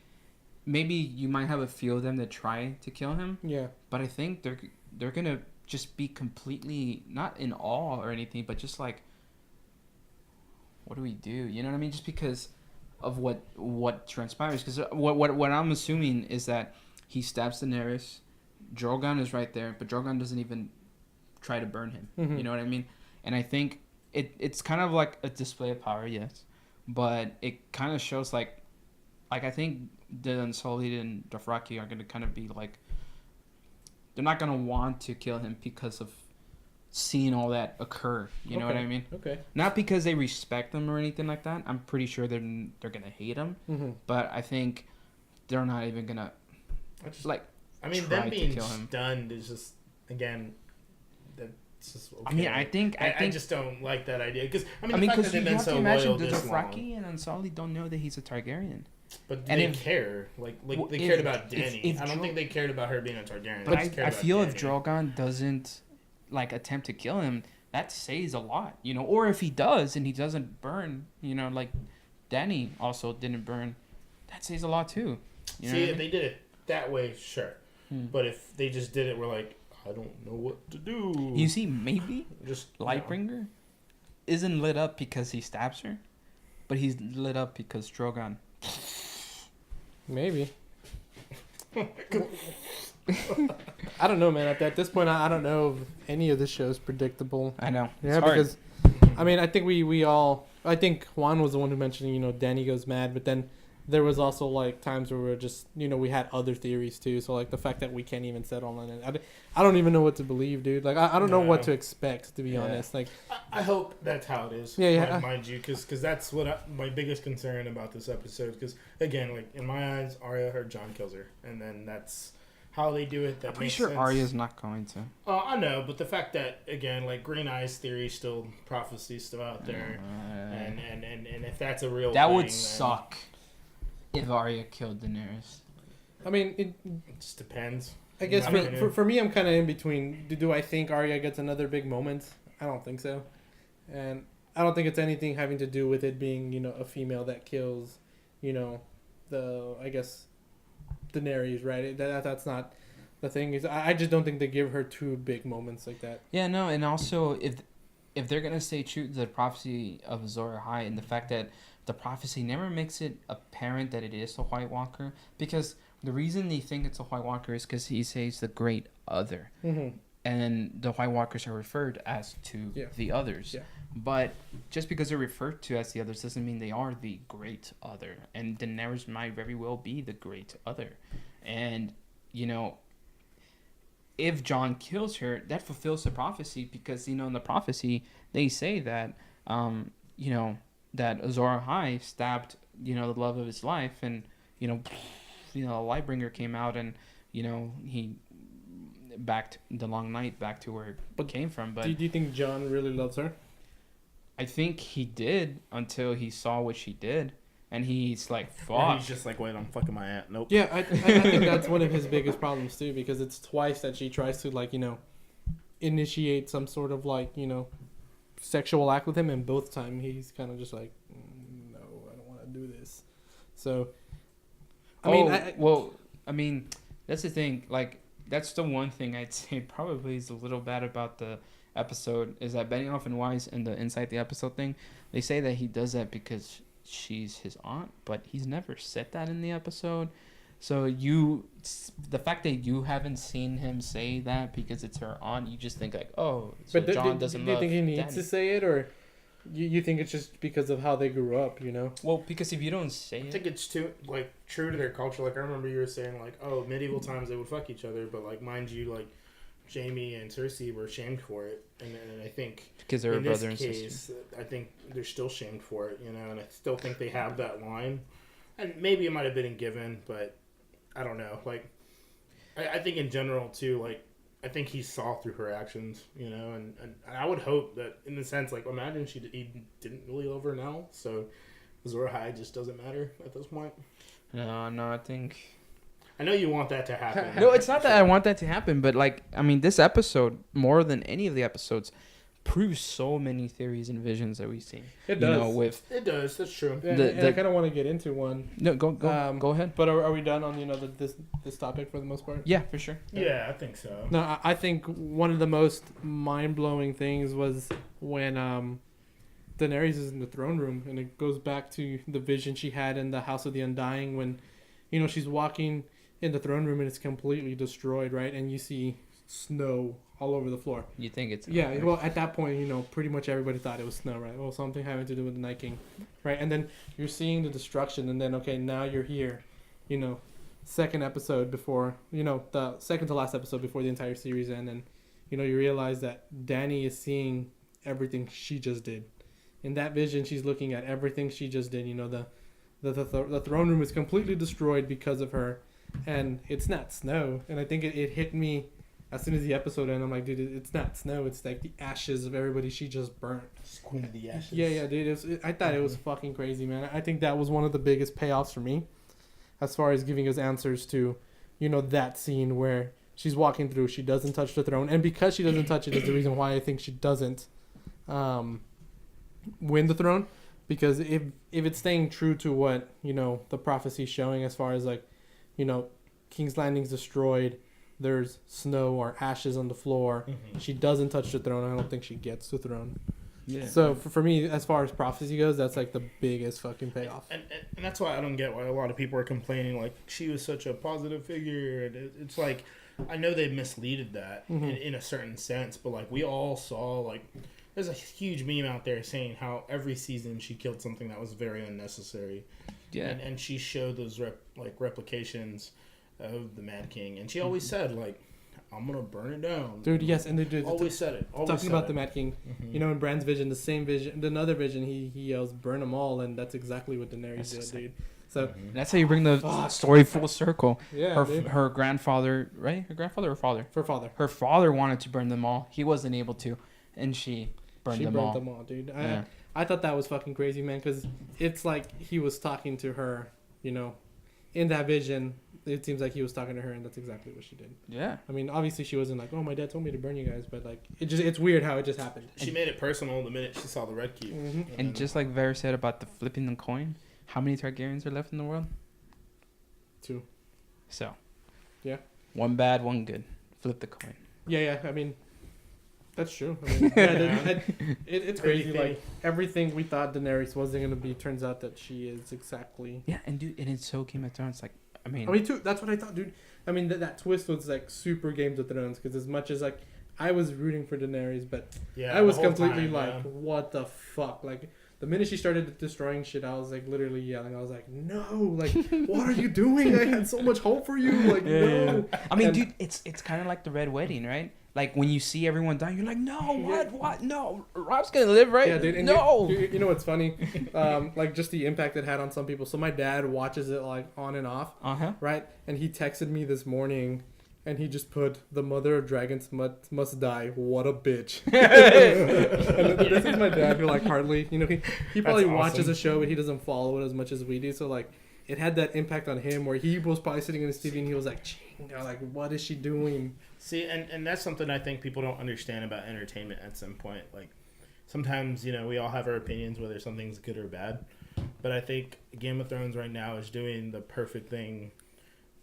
maybe you might have a few of them that try to kill him, Yeah. but I think they're gonna just be completely not in awe or anything, but just like, what do we do? You know what I mean? Just because of what transpires. Because what I'm assuming is that he stabs Daenerys. Drogon is right there, but Drogon doesn't even try to burn him. Mm-hmm. You know what I mean? And I think it's kind of like a display of power, yes, but it kind of shows like I think the Unsullied and Dothraki are gonna kind of be like, they're not gonna want to kill him because of seeing all that occur. You know what I mean? Okay. Not because they respect him or anything like that. I'm pretty sure they're gonna hate him, Mm-hmm. but I think they're not even gonna like. I mean, try them to being kill him. stunned is just, again, that's just okay. I mean, I think I just don't like that idea because the fact because that they've you been have so to imagine loyal the this Dothraki long, and Unsullied don't know that he's a Targaryen. but and they if- care. Like well, they if- cared about if- Dany. if I don't Dro- think they cared about her being a Targaryen. But They just cared I about feel if Dany. Drogon doesn't like attempt to kill him, that says a lot, you know. Or if he does and he doesn't burn, you know, like Dany also didn't burn, that says a lot too. You know See, what I if mean? they did it that way, sure. Hmm. But if they just did it, we're like, I don't know what to do. You see, maybe just Lightbringer isn't lit up because he stabs her, but he's lit up because Drogon. Maybe. I don't know, man. At this point, I don't know if any of the show's predictable. I know. Yeah, It's hard. because I mean, I think we all. I think Juan was the one who mentioned, Danny goes mad, but then there was also like times where we were just, we had other theories too. So like the fact that we can't even settle on it, I don't even know what to believe, dude. Like I don't know what to expect, to be Yeah. honest. Like I hope that's how it is. Yeah. Mind you, because that's what my biggest concern about this episode. Because again, like in my eyes, Arya or Jon kills her, and then that's how they do it. That I'm pretty makes sure sense. Arya's not going to. I know, but the fact that again, like Green Eyes theory, still prophecy still out there, and if that's a real that thing, would then suck if Arya killed Daenerys. I mean, It just depends. I guess In my opinion. for me, I'm kind of in between. Do I think Arya gets another big moment? I don't think so, and I don't think it's anything having to do with it being a female that kills, I guess Daenerys, right? That's not the thing. Is I just don't think they give her two big moments like that. Yeah, no, and also if they're gonna stay true to the prophecy of Azor Ahai and the fact that the prophecy never makes it apparent that it is a White Walker, because the reason they think it's a White Walker is because he says the Great Other, Mm-hmm. and the White Walkers are referred as to the others. Yeah. But just because they're referred to as the others doesn't mean they are the Great Other, and Daenerys might very well be the Great Other, and if Jon kills her, that fulfills the prophecy because in the prophecy they say that that Azor Ahai stabbed the love of his life, and the Lightbringer came out and he backed the Long Night back to where it came from. But Do you think Jon really loves her? I think he did until he saw what she did, and he's like, Or "Fuck." he's just like, wait, I'm fucking my aunt. Nope. Yeah, I think that's one of his biggest problems too, because it's twice that she tries to initiate some sort of sexual act with him, and both time he's kind of just like, no, I don't want to do this. So, I mean, that's the thing. Like, that's the one thing I'd say probably is a little bad about the episode is that Benioff and Weiss in the Inside the Episode thing, they say that he does that because she's his aunt, but he's never said that in the episode. So the fact that you haven't seen him say that because it's her aunt, you just think like, oh, so but Jon doesn't do you love think he needs Dany. to say it, or you think it's just because of how they grew up? Well, because if you don't say I think it, it's too true to their culture. Like I remember you were saying medieval times they would fuck each other, but mind you, Jaime and Cersei were shamed for it, and I think because they're a in this brother and sister. case, I think they're still shamed for it, and I still think they have that line, and maybe it might have been given, but I don't know. I think in general too, I think he saw through her actions, and I would hope that in the sense, imagine he didn't really love her now, so Azor Ahai just doesn't matter at this point. No, I think. I know you want that to happen. No, it's not that I want that to happen, but this episode more than any of the episodes proves so many theories and visions that we see. It You does. know, with It does. That's true. Yeah, the- and the- I kind of want to get into one. no, go Go ahead. But are we done on this topic for the most part? Yeah, for sure. Yeah, I think so. No, I think one of the most mind blowing things was when Daenerys is in the throne room, and it goes back to the vision she had in the House of the Undying when, she's walking in the throne room and it's completely destroyed, right? And you see snow all over the floor. You think it's Yeah, well, at that point, pretty much everybody thought it was snow, right? Well, something having to do with the Night King, right? And then you're seeing the destruction, and then, okay, now you're here, second episode before, the second to last episode before the entire series end, and, you realize that Dany is seeing everything she just did. In that vision, she's looking at everything she just did. The throne room is completely destroyed because of her, and it's not snow. And I think it hit me as soon as the episode ended. I'm like, dude, it's not snow. It's like the ashes of everybody she just burnt. It's Queen of the Ashes. Yeah, dude. I thought it was fucking crazy, man. I think that was one of the biggest payoffs for me, as far as giving us answers to, that scene where she's walking through. She doesn't touch the throne, and because she doesn't touch it is the reason why I think she doesn't win the throne. Because if it's staying true to what the prophecy's showing, as far as like, King's Landing's destroyed, there's snow or ashes on the floor. Mm-hmm. She doesn't touch the throne. I don't think she gets the throne. Yeah. So for me, as far as prophecy goes, that's like the biggest fucking payoff. And that's why I don't get why a lot of people are complaining like she was such a positive figure. And it's like, I know they misleaded that in a certain sense, but like we all saw, like, there's a huge meme out there saying how every season she killed something that was very unnecessary. Yeah. And she showed those replications of the Mad King, and she always said like, I'm gonna burn it down, Dude, yes, and they always said it. Always talking said about it. the Mad King, in Bran's vision, the same vision, another vision, he yells, "Burn them all," and that's exactly what Daenerys That's did, just dude. So That's how you bring the story full circle. yeah, Her grandfather, right? Her grandfather or father? for father, Her father wanted to burn them all. He wasn't able to, and she burned she them burnt all. them all, dude. Yeah. I thought that was fucking crazy, man, because it's like he was talking to her, in that vision. It seems like he was talking to her, and that's exactly what she did. Yeah. I mean, obviously she wasn't like, "Oh, my dad told me to burn you guys," but like, it's weird how it just happened. She made it personal the minute she saw the red cube. And just like Vera said about the flipping the coin, how many Targaryens are left in the world? 2. So. Yeah. One bad, one good. Flip the coin. Yeah. I mean, that's true. I mean, it's crazy. Like everything we thought Daenerys wasn't gonna be, turns out that she is exactly. Yeah, and dude, and it's so Game of Thrones. Like, I mean, Too. That's what I thought, dude. I mean, that twist was like super Games of Thrones, because as much as like I was rooting for Daenerys, but Yeah, I was the whole completely time, like, yeah. what the fuck? Like the minute she started destroying shit, I was like literally yelling. I was like, no, like what are you doing? I had so much hope for you. Like no. I mean, And- dude, it's kind of like the Red Wedding, right? Like when you see everyone dying, you're like, no, what? No, Rob's gonna live, right? Yeah, dude. And no. you know what's funny? Like just the impact it had on some people. So my dad watches it like on and off, right? And he texted me this morning, and he just put, "The mother of dragons must die. What a bitch." And this is my dad, who like hardly, he probably That's watches awesome. a show, but he doesn't follow it as much as we do. So like, it had that impact on him, where he was probably sitting in his TV and he was like, like, what is she doing? See, and that's something I think people don't understand about entertainment at some point. Like, sometimes, we all have our opinions whether something's good or bad. But I think Game of Thrones right now is doing the perfect thing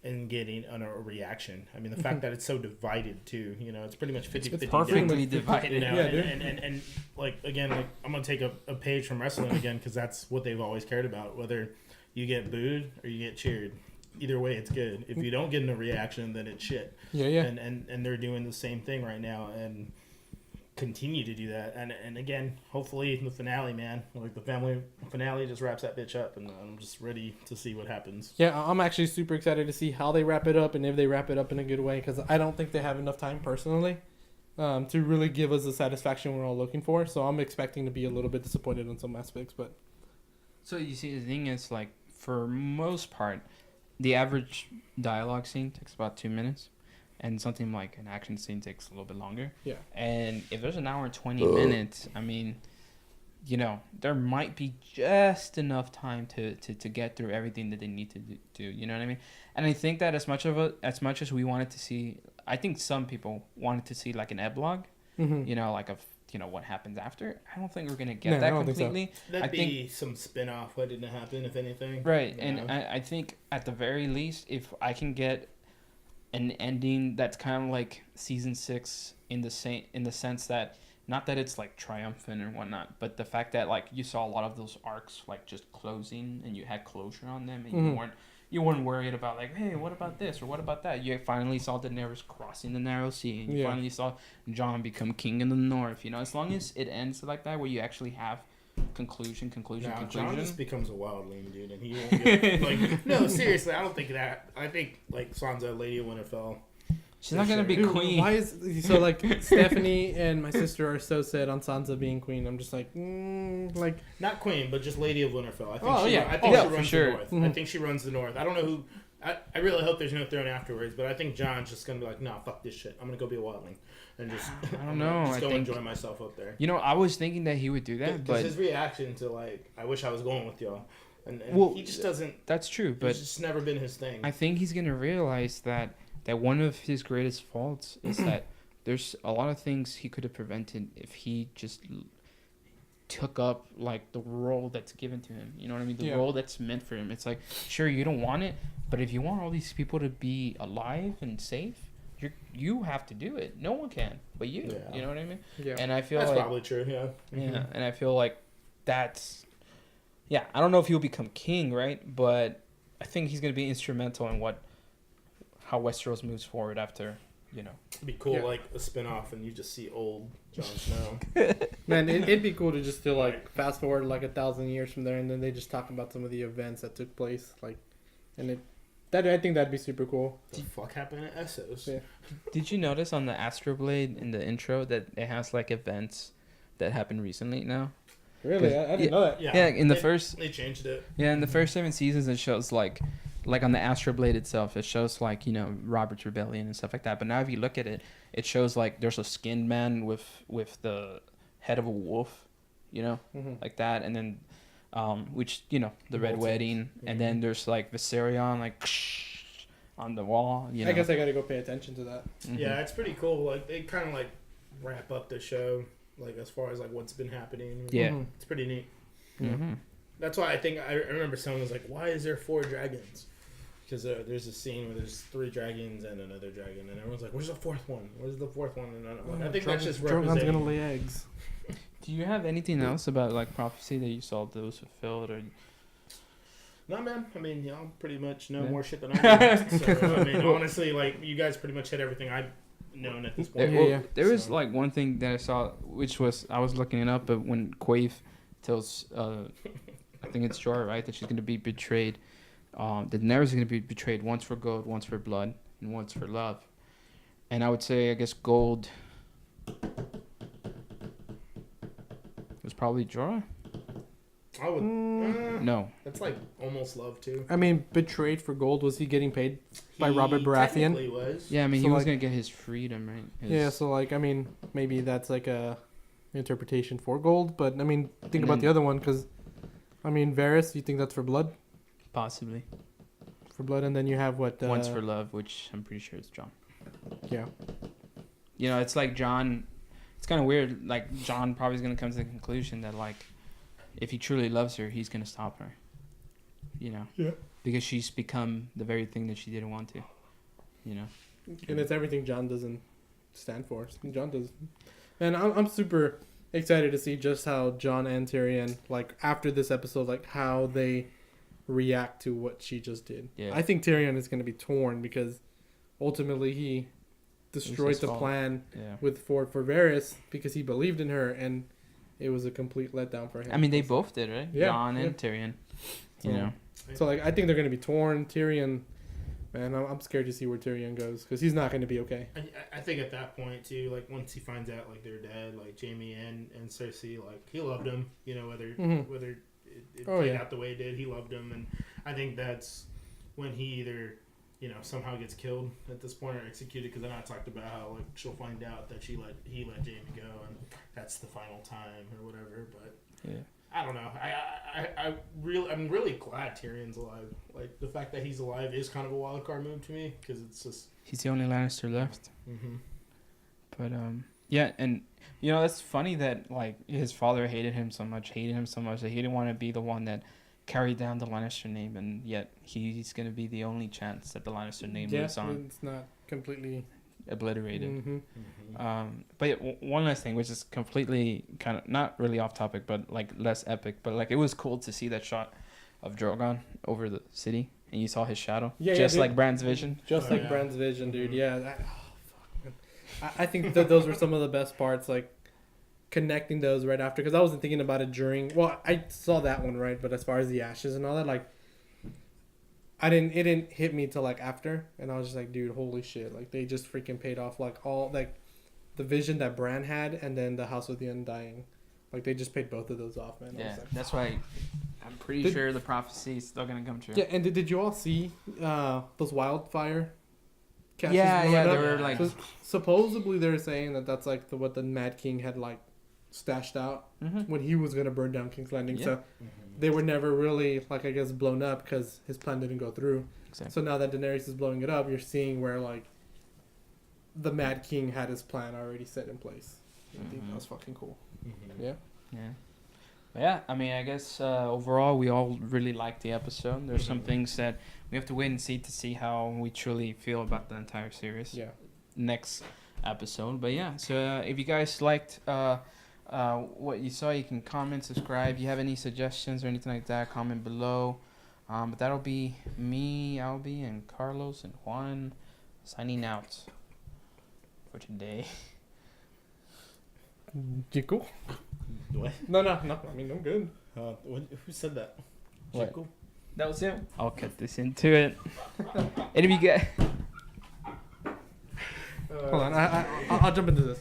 in getting a reaction. I mean, the fact that it's so divided, too. It's pretty much 50-50. It's perfectly down. divided. Yeah, dude. and like, again, like, I'm going to take a page from wrestling again, because that's what they've always cared about. Whether you get booed or you get cheered. Either way, it's good. If you don't get a reaction, then it's shit. Yeah. And they're doing the same thing right now and continue to do that. And again, hopefully the finale, man, like the family finale just wraps that bitch up, and I'm just ready to see what happens. Yeah, I'm actually super excited to see how they wrap it up, and if they wrap it up in a good way, because I don't think they have enough time personally to really give us the satisfaction we're all looking for. So I'm expecting to be a little bit disappointed on some aspects, but So you see, the thing is, like, for most part, the average dialogue scene takes about 2 minutes, and something like an action scene takes a little bit longer. Yeah. And if there's an hour and 20 minutes, I mean, there might be just enough time to get through everything that they need to do. You know what I mean? And I think that as much as we wanted to see, I think some people wanted to see like an epilogue, like a what happens after. I don't think we're gonna get No, I that don't think so. completely. That'd I be some spin-off. What didn't happen, if anything? Right, you and know? I think at the very least, if I can get an ending that's kind of like season 6 in the sense that, not that it's like triumphant or whatnot, but the fact that like you saw a lot of those arcs like just closing and you had closure on them, and you weren't worried about like, hey, what about this or what about that. You finally saw Daenerys crossing the narrow sea, and you finally saw Jon become king in the north. As long as it ends like that, where you actually have conclusion. Jon just becomes a wildling, dude, and he won't get, like, no, seriously, I don't think that. I think like Sansa, Lady of Winterfell. She's not gonna be Dude, queen. why is so like Stephanie and my sister are so set on Sansa being queen? I'm just like, like Not queen, but just Lady of Winterfell. I think Oh, she, yeah. I think Oh, she for runs sure. the north. I think she runs the north. I don't know who. I really hope there's no throne afterwards, but I think Jon's just gonna be like, nah, fuck this shit. I'm gonna go be a wildling and just I don't know. just I go think enjoy myself up there. I was thinking that he would do that, Because but his reaction to like, I wish I was going with y'all, and Well, he just doesn't. that's true. But It's just never been his thing. I think he's gonna realize that one of his greatest faults is that there's a lot of things he could have prevented if he just took up like the role that's given to him. You know what I mean? The role that's meant for him. It's like, sure, you don't want it, but if you want all these people to be alive and safe, you have to do it. No one can, but you. Yeah. You know what I mean? yeah. And I feel That's like probably true. Yeah. yeah, and I feel like that's I don't know if he'll become king, right? But I think he's gonna be instrumental in how Westeros moves forward after. It'd be cool, Yeah. like a spin-off, and you just see old Jon Snow. Man, it'd be cool to just do like fast forward like 1,000 years from there, and then they just talk about some of the events that took place, like, and I think that'd be super cool. What the fuck happened at Essos? Yeah. Did you notice on the Astroblade in the intro that it has like events that happened recently now? Really, I didn't know that. Yeah, in the they, first they changed it. in the first 7 seasons it shows like on the Astroblade itself, it shows like Robert's Rebellion and stuff like that. But now if you look at it, it shows like there's a skinned man with the head of a wolf, like that, and then which the Red Bolton. Wedding, and then there's like Viserion like on the wall. I guess I gotta go pay attention to that. Mhm. Yeah, it's pretty cool. Like they kind of like wrap up the show, like as far as like what's been happening. Yeah. Mhm. It's pretty neat. Mm-hmm. That's why I think I remember someone was like, "Why is there 4 dragons?" Because there's a scene where there's 3 dragons and another dragon, and everyone's like, "Where's the 4th one? Where's the 4th one?" And I'm like, I think that's just Drogon's representing. gonna lay eggs. Do you have anything else about like prophecy that you saw that was fulfilled, or No, man. I mean, y'all pretty much know Yeah. more shit than I do. So, I mean, honestly, like, you guys pretty much hit everything I've known at this point. There was So- like one thing that I saw, which was I was looking it up, but when Quaithe tells, I think it's Jorah, right, that she's gonna be betrayed, that Daenerys is gonna be betrayed once for gold, once for blood, and once for love, and I would say I guess gold was probably Jorah. I would. No, That's like almost love too. I mean, betrayed for gold. Was he getting paid? By Robert Baratheon? Technically was. yeah, I mean So, he was like- gonna get his freedom, right? Yeah, so like, I mean, maybe that's like a interpretation for gold, but I mean, think about then- the other one, because, I mean, Varys, you think that's for blood? possibly And then you have what? once for love, which I'm pretty sure it's Jon. Yeah. It's like Jon. It's kind of weird. Like Jon probably is gonna come to the conclusion that like, if he truly loves her, he's gonna stop her. Yeah. Because she's become the very thing that she didn't want to. And it's everything Jon doesn't stand for. Jon does. And I'm super excited to see just how Jon and Tyrion, like, after this episode, like, how they react to what she just did. Yeah. I think Tyrion is going to be torn because ultimately he destroyed his the fault. plan Yeah. with for Varys because he believed in her, and it was a complete letdown for him. I mean, they both did, right? Yeah, Jon and Tyrion. So- So, like, I think they're going to be torn. Tyrion, man, I'm scared to see where Tyrion goes because he's not going to be okay. I think at that point too, like once he finds out like they're dead, like Jamie and Cersei, like he loved him, whether Mhm. whether it Oh, played yeah. out the way it did, he loved him, and I think that's when he either somehow gets killed at this point or executed, because then I talked about how like she'll find out that he let Jamie go, and that's the final time or whatever. But Yeah. I don't know. I'm really glad Tyrion's alive. Like the fact that he's alive is kind of a wild card move to me because it's just. He's the only Lannister left. Mm-hmm. But Yeah, and you know it's funny that like his father hated him so much that he didn't want to be the one that carried down the Lannister name, and yet he's gonna be the only chance that the Lannister name lives on, it's not completely obliterated. Mm-hmm. But yeah, one last thing, which is completely kind of not really off topic, but like less epic, but like it was cool to see that shot of Drogon over the city, and you saw his shadow, just dude. like Bran's vision. Just Oh, like yeah. Bran's vision, dude. Mhm. Yeah. Fuck, man. I think that those were some of the best parts, like connecting those right after, because I wasn't thinking about it during. Well, I saw that one right, but as far as the ashes and all that, like, it didn't hit me till like after, and I was just like, dude, holy shit! Like they just freaking paid off like all like the vision that Bran had, and then the House of the Undying, like they just paid both of those off, man. I Yeah, was like, that's why I'm pretty Did- sure the prophecy is still gonna come true. Yeah, and did you all see those wildfire? Catches yeah, blowing they up? were like, So supposedly they're saying that that's like what the Mad King had like stashed out mhm. when he was gonna burn down King's Landing. Yeah. So they were never really like I guess blown up because his plan didn't go through. Exactly. So now that Daenerys is blowing it up, you're seeing where like the Mad King had his plan already set in place. I think Mhm. that was fucking cool. Mhm. Yeah. Yeah. But yeah, I mean, I guess overall we all really liked the episode. There's some Mhm. things that we have to wait and see to see how we truly feel about the entire series. Yeah. Next episode. But yeah, so if you guys liked what you saw, you can comment, subscribe. If you have any suggestions or anything like that, comment below. But that'll be me, Albie, and Carlos and Juan signing out for today. You cool? What? No. I mean, I'm good. Who said that? What? Chico? That was him. I'll cut this into it. And if you get, Hold on, I'll jump into this.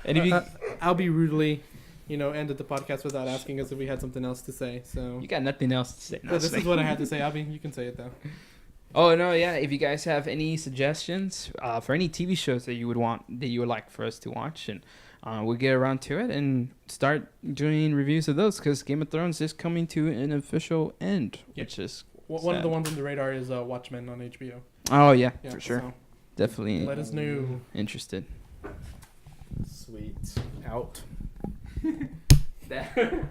and if you, I'll be rudely, ended the podcast without asking us if we had something else to say. So you got nothing else to say. No, this is what I had to say. Albie, you can say it though. Oh no, yeah. If you guys have any suggestions for any TV shows that you would like for us to watch, and we'll get around to it and start doing reviews of those because Game of Thrones is coming to an official end, Yep. which is One of the sad. ones on the radar is Watchmen on HBO. Oh yeah, Yeah, for sure, so definitely let us know. interested. Sweet. Out. That